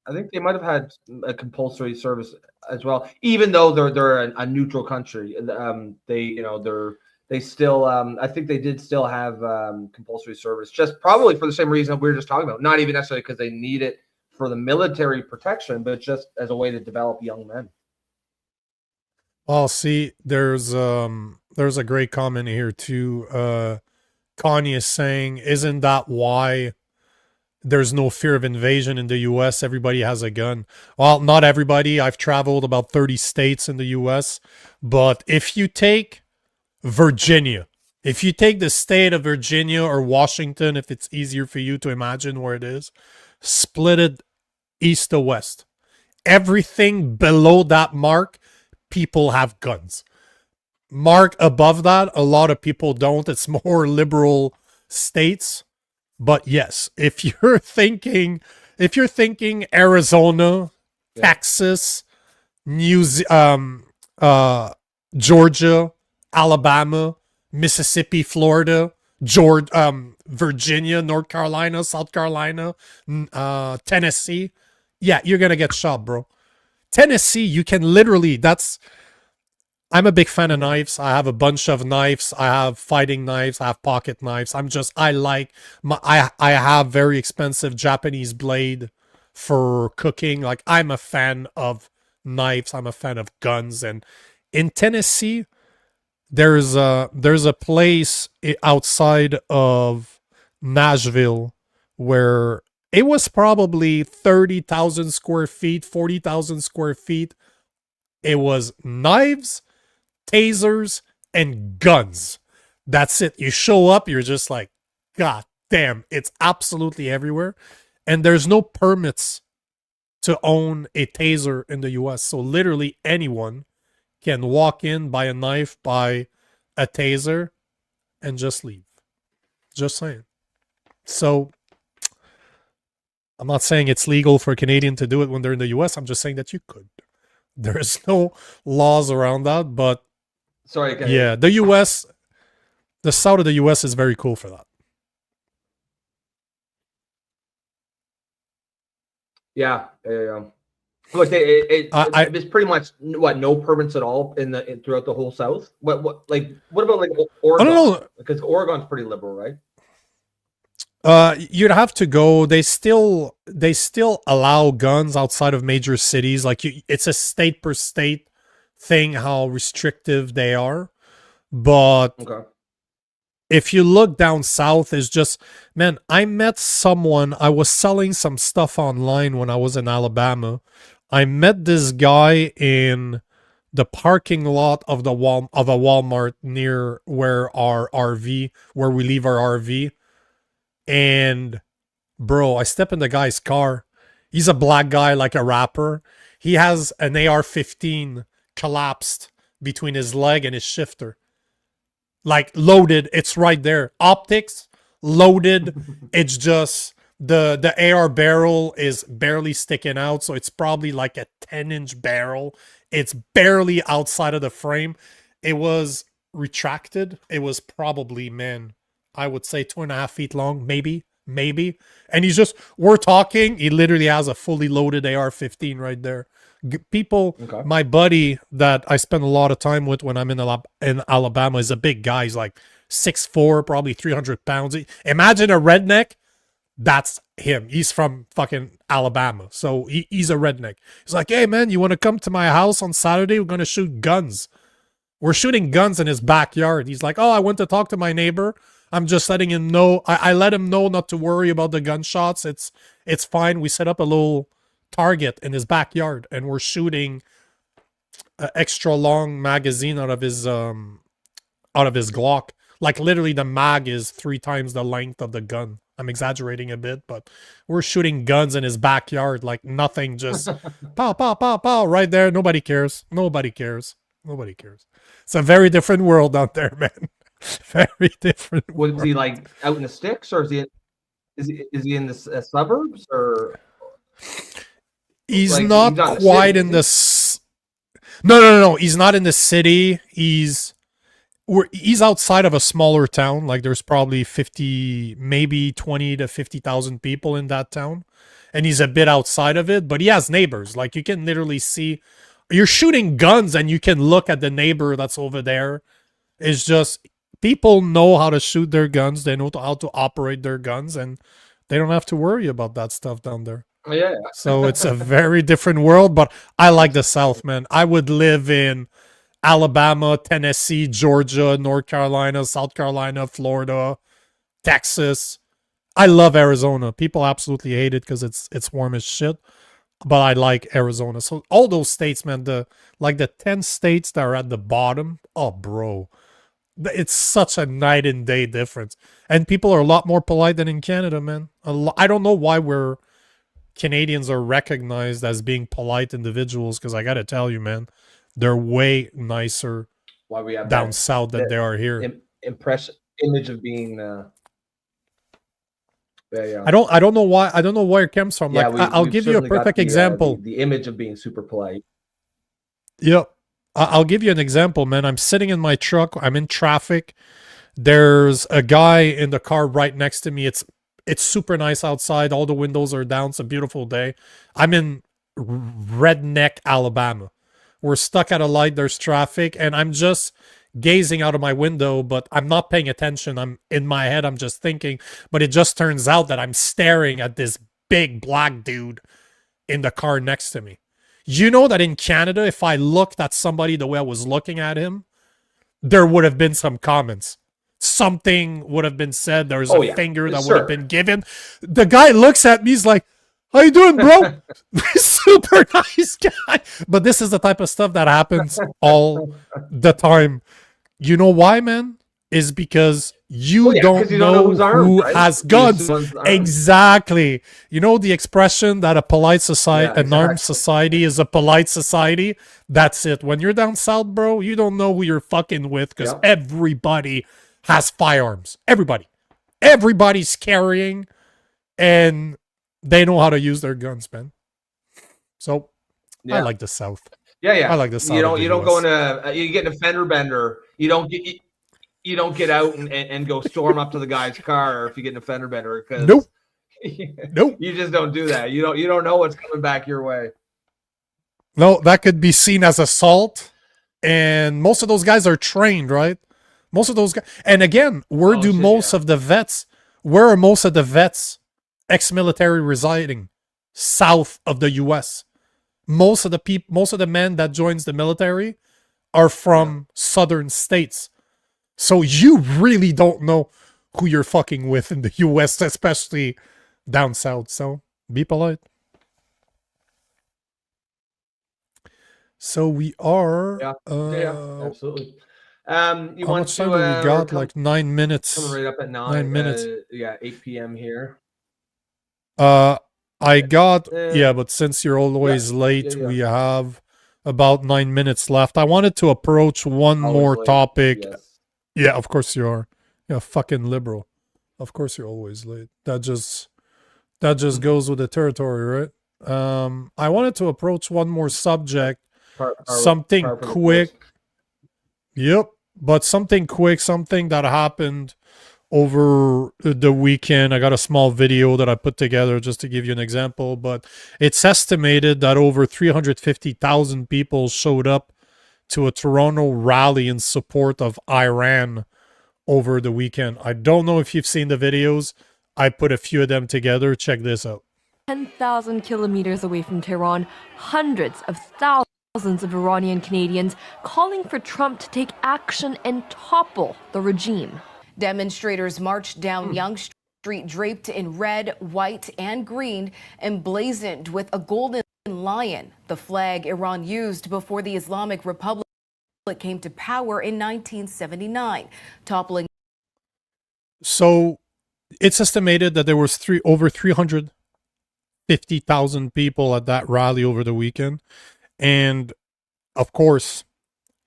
I think they might have had a compulsory service as well, even though they're a neutral country. They still. I think they did still have compulsory service, just probably for the same reason we were just talking about. Not even necessarily because they need it for the military protection, but just as a way to develop young men. Well, see, there's a great comment here too. Carney is saying, isn't that why there's no fear of invasion in the U.S.? Everybody has a gun. Well, not everybody. I've traveled about 30 states in the U.S. But if you take Virginia, if you take the state of Virginia or Washington, if it's easier for you to imagine where it is, split it east to west. Everything below that mark, people have guns. Mark above that, a lot of people don't. It's more liberal states. But yes, if you're thinking Arizona, Texas, Georgia, Alabama, Mississippi, Florida, Virginia, North Carolina, South Carolina, Tennessee, yeah, you're gonna get shot, bro. Tennessee, you can literally, I'm a big fan of knives. I have a bunch of knives. I have fighting knives. I have pocket knives. I have very expensive Japanese blade for cooking. Like, I'm a fan of knives. I'm a fan of guns. And in Tennessee, there's a place outside of Nashville where it was probably 30,000 square feet, 40,000 square feet. It was knives, tasers, and guns. That's it. You show up, you're just like, God damn, it's absolutely everywhere. And there's no permits to own a taser in the US. So literally anyone can walk in, buy a knife, buy a taser, and just leave. Just saying. So I'm not saying it's legal for a Canadian to do it when they're in the US. I'm just saying that you could. There's no laws around that, but sorry, yeah, the US, the south of the US is very cool for that. Yeah. Look, it's pretty much what, no permits at all throughout the whole South. What about like Oregon? I don't know, because Oregon's pretty liberal, right? you'd have to go. They still allow guns outside of major cities. Like, it's a state per state thing how restrictive they are. But Okay. if you look down south, it's just, man, I met someone. I was selling some stuff online when I was in Alabama. I met this guy in the parking lot of a Walmart near where we leave our RV. And bro, I step in the guy's car. He's a black guy, like a rapper. He has an AR-15 collapsed between his leg and his shifter. Like, loaded, it's right there. Optics, loaded. It's just the AR barrel is barely sticking out, so it's probably like a 10-inch barrel. It's barely outside of the frame. It was retracted. It was probably, man, I would say 2.5 feet long, maybe. And we're talking, he literally has a fully loaded AR-15 right there. People, okay. My buddy that I spend a lot of time with when I'm in Alabama is a big guy. He's like 6'4", probably 300 pounds. Imagine a redneck. That's him. He's from fucking Alabama. So he's a redneck. He's like, hey man, you want to come to my house on Saturday? We're going to shoot guns. We're shooting guns in his backyard. He's like, oh, I went to talk to my neighbor. I'm just letting him know. I let him know not to worry about the gunshots. It's fine. We set up a little target in his backyard, and we're shooting an extra long magazine out of his Glock. Like, literally, the mag is 3 times the length of the gun. I'm exaggerating a bit, but we're shooting guns in his backyard like nothing. Just pow, pow, pow, pow, right there. Nobody cares. It's a very different world out there, man. Very different. Was he like out in the sticks, or is he in the suburbs, or? He's like, not quite in the. No. He's not in the city. He's outside of a smaller town. Like, there's probably 50, maybe 20 to 50,000 people in that town, and he's a bit outside of it. But he has neighbors. Like, you can literally see. You're shooting guns, and you can look at the neighbor that's over there. It's just, people know how to shoot their guns. They know how to operate their guns, and they don't have to worry about that stuff down there. Yeah. So it's a very different world, but I like the South, man. I would live in Alabama, Tennessee, Georgia, North Carolina, South Carolina, Florida, Texas. I love Arizona. People absolutely hate it because it's warm as shit, but I like Arizona. So all those states, man, the 10 states that are at the bottom, oh, bro. It's such a night and day difference. And people are a lot more polite than in Canada, man. I don't know why Canadians are recognized as being polite individuals, because I got to tell you, man, they're way nicer why we have down south than they are here. Image of being I don't know why. I don't know where it comes from. Yeah, like, I'll give you a perfect example. The image of being super polite. Yep. I'll give you an example, man. I'm sitting in my truck. I'm in traffic. There's a guy in the car right next to me. It's super nice outside. All the windows are down. It's a beautiful day. I'm in redneck Alabama. We're stuck at a light. There's traffic, and I'm just gazing out of my window, but I'm not paying attention. I'm in my head. I'm just thinking, but it just turns out that I'm staring at this big black dude in the car next to me. You know that in Canada, if I looked at somebody the way I was looking at him, there would have been some comments. Something would have been said. There's a finger that would have been given. The guy looks at me. He's like, how you doing, bro? Super nice guy. But this is the type of stuff that happens all the time. You know why, man? Is because you don't know who has guns. Exactly. You know the expression that a polite society, an armed society is a polite society? That's it. When you're down south, bro, you don't know who you're fucking with because everybody has firearms. Everybody. Everybody's carrying, and they know how to use their guns, man. So I like the South. I like the South. You don't go into you get an offender bender. You don't get out and go storm up to the guy's car if you get an offender bender, because nope. You just don't do that. You don't know what's coming back your way. No, that could be seen as assault, and most of those guys are trained, right? Most of those guys, and again, where are most of the vets ex-military residing? South of the U.S. Most of the men that joins the military are from southern states. So you really don't know who you're fucking with in the U.S., especially down south. So be polite. So we are. Absolutely. You how want much time do we got? Like 9 minutes. Coming right up at 9 minutes. 8 p.m. here. I got but since you're always late, we have about 9 minutes left. I wanted to approach one more topic. Yes. Yeah, of course you are. Yeah, fucking liberal. Of course you're always late. That just goes with the territory, right? I wanted to approach one more subject. Something quick. Yep, but something quick, something that happened over the weekend. I got a small video that I put together just to give you an example, but it's estimated that over 350,000 people showed up to a Toronto rally in support of Iran over the weekend. I don't know if you've seen the videos. I put a few of them together. Check this out. 10,000 kilometers away from Tehran, hundreds of thousands of Iranian Canadians calling for Trump to take action and topple the regime. Demonstrators marched down Yonge Street draped in red, white, and green, emblazoned with a golden lion, the flag Iran used before the Islamic Republic came to power in 1979, toppling. So it's estimated that there was over 350,000 people at that rally over the weekend. And of course,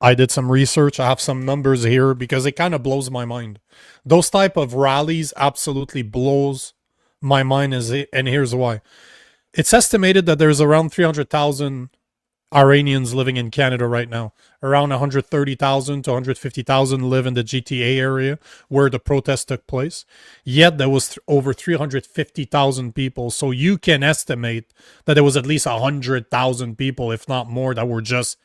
I did some research. I have some numbers here because it kind of blows my mind. Those type of rallies absolutely blows my mind, and here's why. It's estimated that there's around 300,000 Iranians living in Canada right now. Around 130,000 to 150,000 live in the GTA area where the protest took place. Yet there was over 350,000 people. So you can estimate that there was at least 100,000 people, if not more, that were just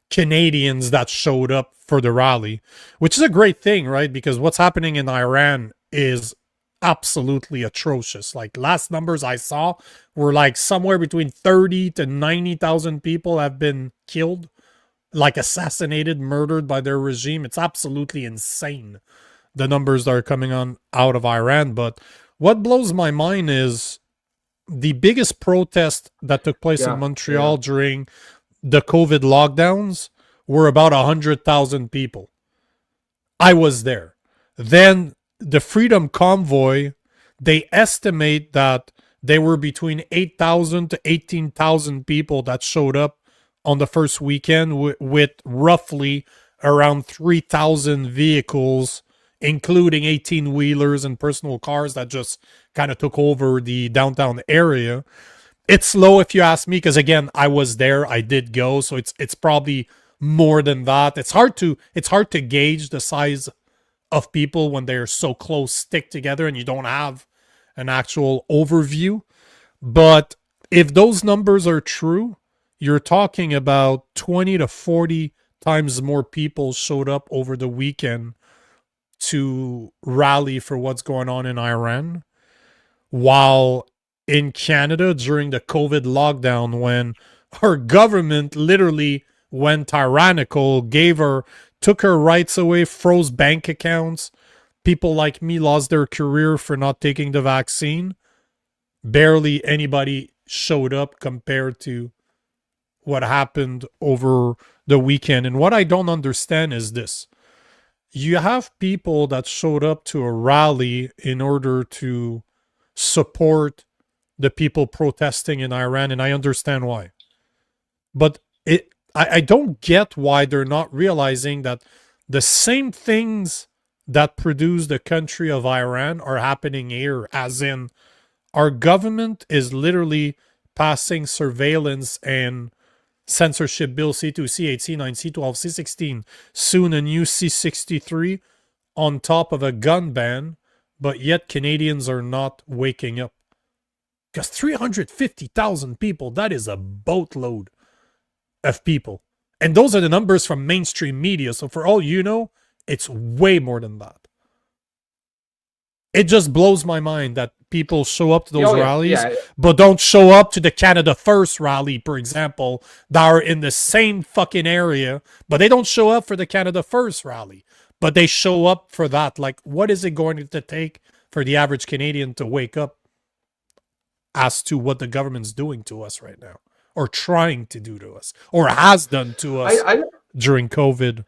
Canadians that showed up for the rally, which is a great thing, right? Because what's happening in Iran is absolutely atrocious. Like last numbers I saw were like somewhere between 30 to 90,000 people have been killed, like assassinated, murdered by their regime. It's absolutely insane, the numbers that are coming out of Iran. But what blows my mind is the biggest protest that took place in Montreal during the COVID lockdowns were about 100,000 people. I was there. Then the Freedom Convoy, they estimate that there were between 8,000 to 18,000 people that showed up on the first weekend with roughly around 3,000 vehicles, including 18-wheelers and personal cars that just kind of took over the downtown area. It's low if you ask me, because again, I was there, I did go, so it's probably more than that. It's hard to gauge the size of people when they're so close stick together and you don't have an actual overview. But if those numbers are true, you're talking about 20 to 40 times more people showed up over the weekend to rally for what's going on in Iran. While in Canada, during the COVID lockdown, when our government literally went tyrannical, took her rights away, froze bank accounts, people like me lost their career for not taking the vaccine, barely anybody showed up compared to what happened over the weekend. And what I don't understand is this. You have people that showed up to a rally in order to support the people protesting in Iran, and I understand why. But I don't get why they're not realizing that the same things that produce the country of Iran are happening here, as in our government is literally passing surveillance and censorship bill C2, C8, C9, C12, C16, soon a new C63 on top of a gun ban, but yet Canadians are not waking up. Because 350,000 people, that is a boatload of people. And those are the numbers from mainstream media. So for all you know, it's way more than that. It just blows my mind that people show up to those rallies, but don't show up to the Canada First rally, for example, that are in the same fucking area, but they don't show up for the Canada First rally, but they show up for that. Like, what is it going to take for the average Canadian to wake up as to what the government's doing to us right now, or trying to do to us, or has done to us during COVID?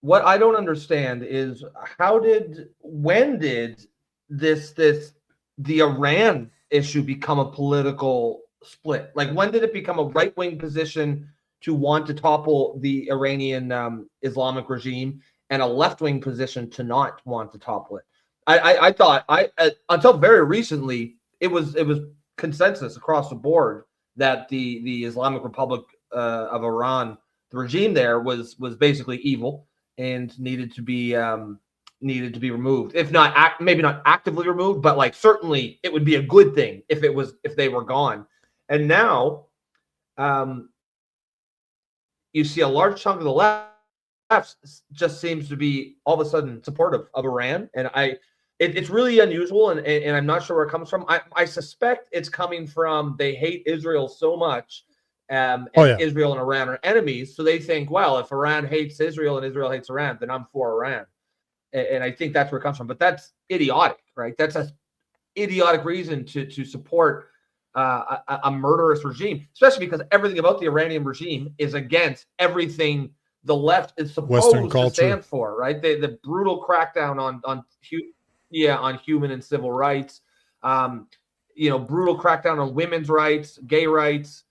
What I don't understand is when did the Iran issue become a political split? Like, when did it become a right-wing position to want to topple the Iranian Islamic regime and a left-wing position to not want to topple it? I thought until very recently it was consensus across the board that the Islamic Republic of Iran, the regime there, was basically evil and needed to be removed. If not, maybe not actively removed, but like certainly it would be a good thing if they were gone. And now, you see a large chunk of the left just seems to be all of a sudden supportive of Iran, and it's really unusual, and I'm not sure where it comes from. I suspect it's coming from they hate Israel so much. Israel and Iran are enemies, so they think, well, if Iran hates Israel and Israel hates Iran, then I'm for Iran, and I think that's where it comes from. But that's idiotic, right? That's an idiotic reason to support a murderous regime, especially because everything about the Iranian regime is against everything the left is supposed to stand for, right? The brutal crackdown on human and civil rights, brutal crackdown on women's rights, gay rights.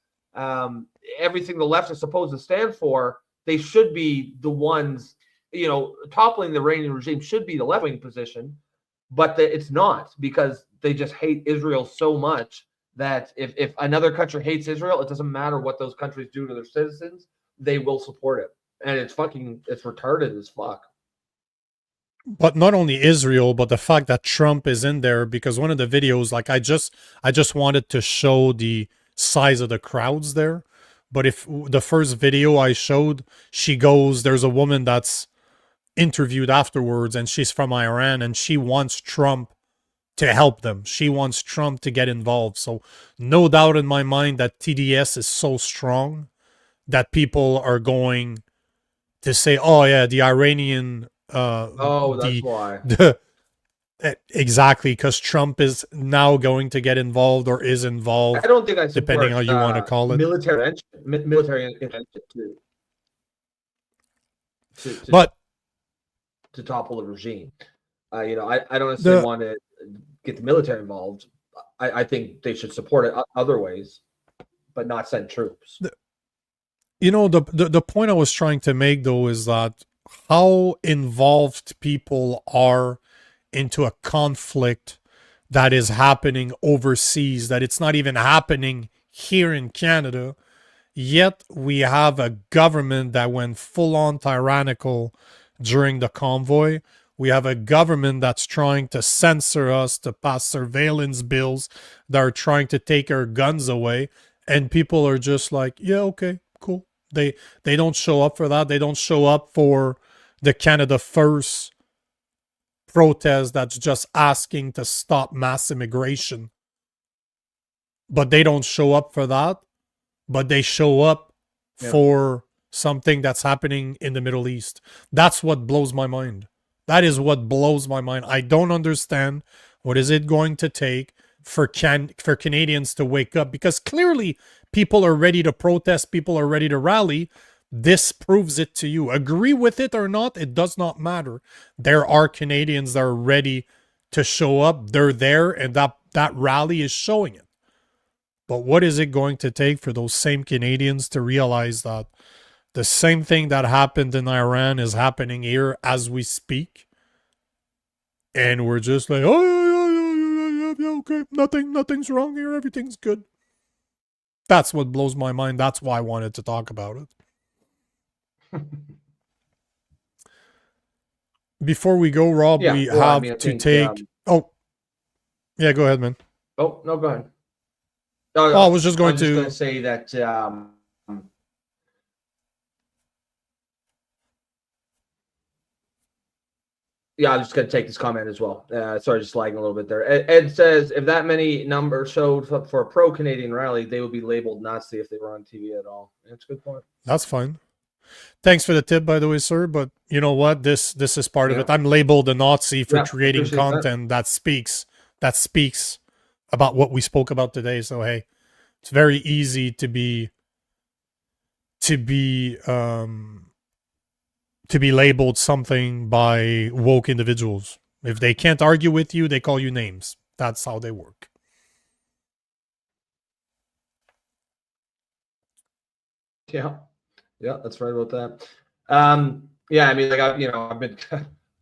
Everything the left is supposed to stand for, they should be the ones, toppling the Iranian regime should be the left-wing position, but it's not, because they just hate Israel so much that if another country hates Israel, it doesn't matter what those countries do to their citizens, they will support it. And it's retarded as fuck. But not only Israel, but the fact that Trump is in there, because one of the videos, like I just wanted to show the size of the crowds there. But if the first video I showed, there's a woman that's interviewed afterwards, and she's from Iran, and she wants Trump to help them. She wants Trump to get involved. So no doubt in my mind that TDS is so strong that people are going to say, oh yeah, the Iranian that's why. Exactly, because Trump is now going to get involved, or is involved. I don't think I support, depending how you want to call it, military intervention to topple the regime. I don't necessarily want to get the military involved. I think they should support it other ways, but not send troops. The point I was trying to make, though, is that how involved people are into a conflict that is happening overseas, that it's not even happening here in Canada, Yet we have a government that went full-on tyrannical during the convoy. We have a government that's trying to censor us, to pass surveillance bills that are trying to take our guns away. And people are just like, yeah, okay, cool. They don't show up for that. They don't show up for the Canada First protest that's just asking to stop mass immigration. But they don't show up for that. But they show up for something that's happening in the Middle East. That's what blows my mind. That is what blows my mind. I don't understand what is it going to take for Canadians to wake up, because clearly people are ready to protest, people are ready to rally. This proves it to you. Agree with it or not, it does not matter. There are Canadians that are ready to show up. They're there, and that rally is showing it. But what is it going to take for those same Canadians to realize that the same thing that happened in Iran is happening here as we speak? And we're just like, oh, yeah, okay, nothing's wrong here, everything's good. That's what blows my mind. That's why I wanted to talk about it. Before we go, Rob, we have to take... oh, yeah, go ahead, man. Oh, no, go ahead. I was just going to say that yeah, I'm just going to take this comment as well. Sorry, just lagging a little bit there. Ed says, if that many numbers showed up for a pro-Canadian rally, they would be labeled Nazi if they were on TV at all. That's a good point. That's fine. Thanks for the tip, by the way, sir. But you know what? This is part of it. I'm labeled a Nazi for creating content that speaks about what we spoke about today. So hey, it's very easy to be labeled something by woke individuals. If they can't argue with you, they call you names. That's how they work. Yeah, that's right about that. Yeah, I mean, like I've been,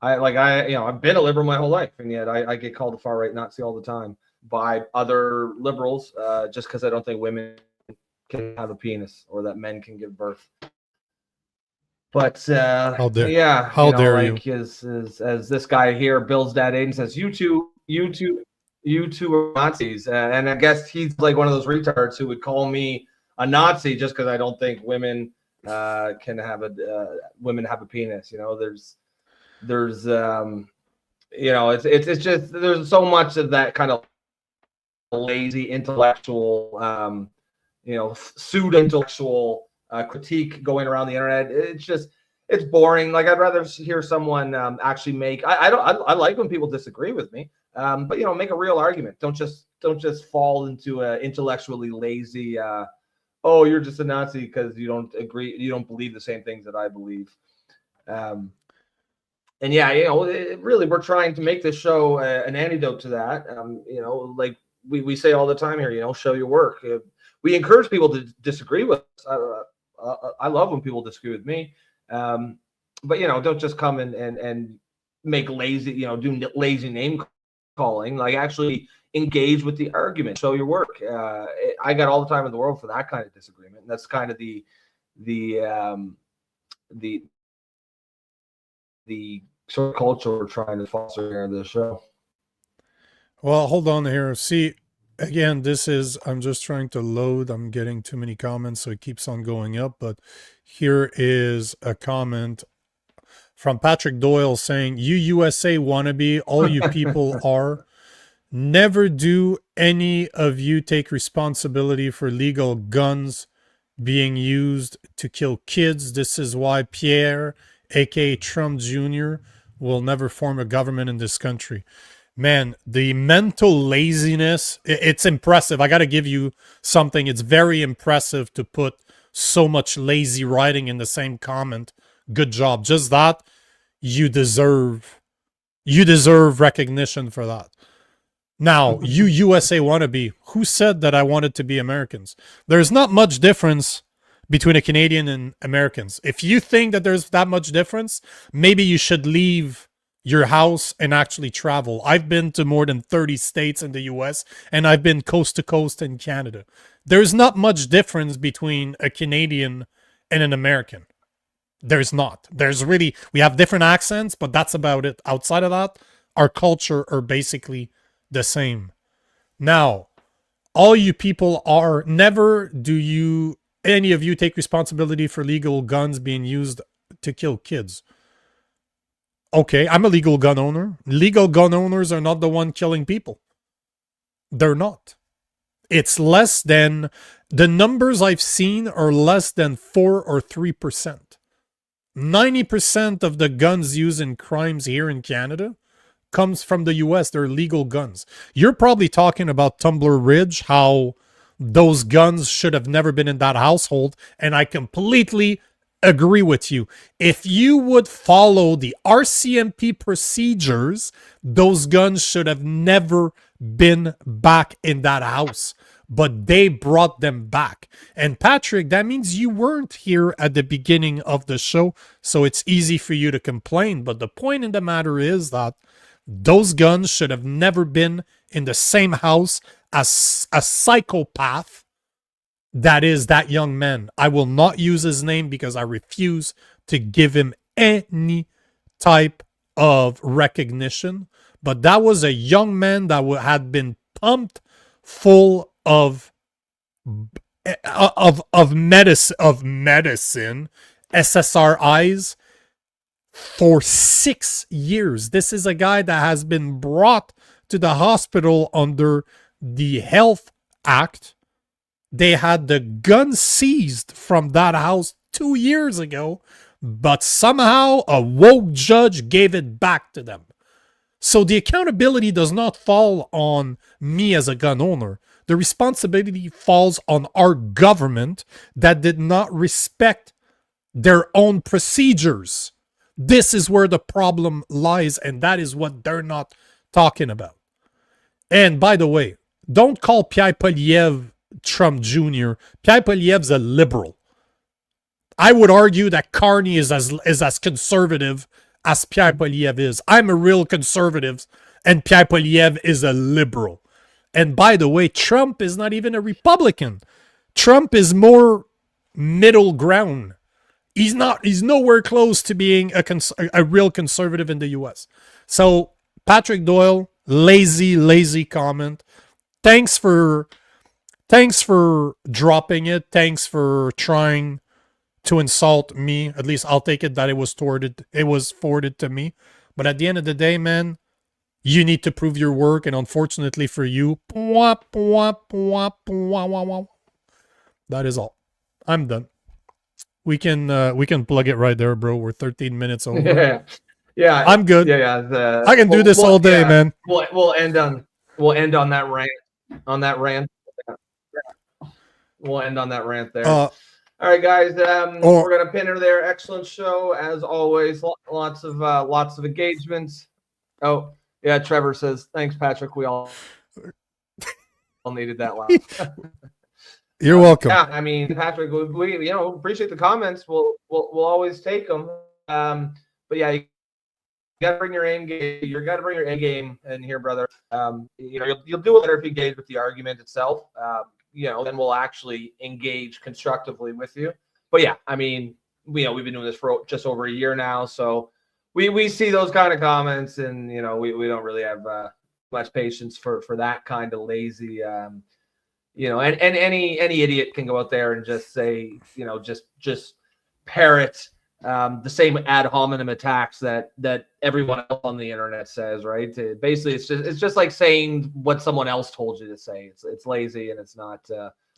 I've been a liberal my whole life, and yet I get called a far right Nazi all the time by other liberals, just because I don't think women can have a penis or that men can give birth. But how dare you? As this guy here, Bill's dad Aiden says, you two are Nazis, and I guess he's like one of those retards who would call me a Nazi just because I don't think women can have a penis. There's it's just there's so much of that kind of lazy intellectual pseudo intellectual critique going around the internet. It's boring. Like, I'd rather hear someone actually make I like when people disagree with me, but make a real argument. Don't just fall into a intellectually lazy oh, you're just a Nazi because you don't agree, you don't believe the same things that I believe. And yeah, really, we're trying to make this show an antidote to that. Like we say all the time here, show your work. We encourage people to disagree with us. I love when people disagree with me. But don't just come and make lazy, do lazy name calling. Like, actually engage with the argument, show your work. I got all the time in the world for that kind of disagreement. And that's kind of the sort of culture we're trying to foster here in this show. Well, hold on here. See, again, I'm just trying to load. I'm getting too many comments, so it keeps on going up. But here is a comment from Patrick Doyle saying, you USA wannabe, all you people are. Never do any of you take responsibility for legal guns being used to kill kids. This is why Pierre, aka Trump Jr., will never form a government in this country. Man, the mental laziness, it's impressive. I got to give you something. It's very impressive to put so much lazy writing in the same comment. Good job. Just that, you deserve recognition for that. Now, you USA wannabe, who said that I wanted to be Americans? There's not much difference between a Canadian and Americans. If you think that there's that much difference, maybe you should leave your house and actually travel. I've been to more than 30 states in the US, and I've been coast to coast in Canada. There's not much difference between a Canadian and an American. There's not. We have different accents, but that's about it. Outside of that, our culture are basically the same. Now, all you people never do any of you take responsibility for legal guns being used to kill kids. Okay, I'm a legal gun owner. Legal gun owners are not the one killing people. They're not. It's less than, the numbers I've seen are less than 4 or 3%. 90% of the guns used in crimes here in Canada comes from the US. They're legal guns. You're probably talking about Tumbler Ridge, how those guns should have never been in that household, and I completely agree with you. If you would follow the RCMP procedures, those guns should have never been back in that house, but they brought them back. And Patrick, that means you weren't here at the beginning of the show, so it's easy for you to complain. But the point in the matter is that those guns should have never been in the same house as a psychopath that is that young man. I will not use his name because I refuse to give him any type of recognition. But that was a young man that had been pumped full of medicine, SSRIs, for 6 years. This is a guy that has been brought to the hospital under the Health Act. They had the gun seized from that house 2 years ago, but somehow a woke judge gave it back to them. So the accountability does not fall on me as a gun owner. The responsibility falls on our government that did not respect their own procedures. This is where the problem lies, and that is what they're not talking about. And by the way, don't call Pierre Poilievre Trump Jr. Pierre Poilievre's a liberal. I would argue that Carney is as conservative as Pierre Poilievre is. I'm a real conservative, and Pierre Poilievre is a liberal. And by the way, Trump is not even a Republican. Trump is more middle ground. He's nowhere close to being a real conservative in the US. So, Patrick Doyle, lazy comment. Thanks for dropping it. Thanks for trying to insult me. At least I'll take it that it was forwarded to me. But at the end of the day, man, you need to prove your work, and unfortunately for you, that is all. I'm done. We can plug it right there, bro. We're 13 minutes over. Yeah. I'm good. Yeah. I can do this all day, man. We'll end on that rant. We'll end on that rant there. All right, guys. We're gonna pin her there. Excellent show as always. Lots of engagements. Oh yeah, Trevor says thanks, Patrick. We all needed that laugh. You're welcome. Yeah, I mean, Patrick, we appreciate the comments. We'll always take them. But yeah, you gotta bring your A game. You gotta bring your A game in here, brother. You'll do it better if you engage with the argument itself. Then we'll actually engage constructively with you. But yeah, I mean, we've been doing this for just over a year now, so we see those kind of comments, and we don't really have much patience for that kind of lazy. And any idiot can go out there and just say, just parrot the same ad hominem attacks that everyone else on the internet says, right? Basically, it's just like saying what someone else told you to say. It's lazy, and it's not.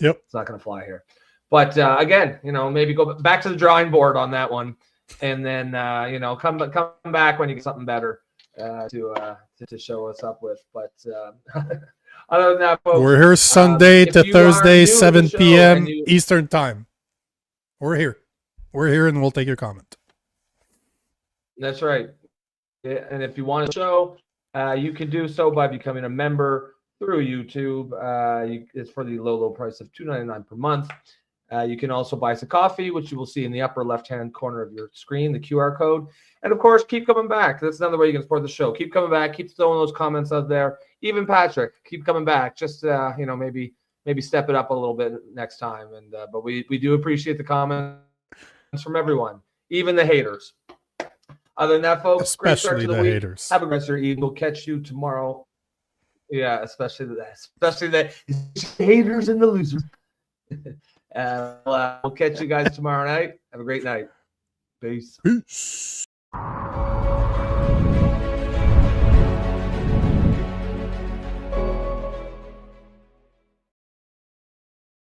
It's not going to fly here. But again, maybe go back to the drawing board on that one, and then come back when you get something better to show us up with. But other than that, folks, we're here Sunday to Thursday, 7 p.m. Eastern time. We're here, and we'll take your comment. That's right. Yeah, and if you want to show, you can do so by becoming a member through YouTube. It's for the low price of $2.99 per month. You can also buy some coffee, which you will see in the upper left-hand corner of your screen, the QR code. And of course, keep coming back. That's another way you can support the show. Keep coming back. Keep throwing those comments out there. Even Patrick, keep coming back. Just maybe maybe step it up a little bit next time. And but we do appreciate the comments from everyone, even the haters. Other than that, folks, great start Especially to the the week. haters. Have a great rest of your evening. We'll catch you tomorrow. Yeah, especially the haters and the losers. We'll catch you guys tomorrow night. Have a great night. Peace. Peace.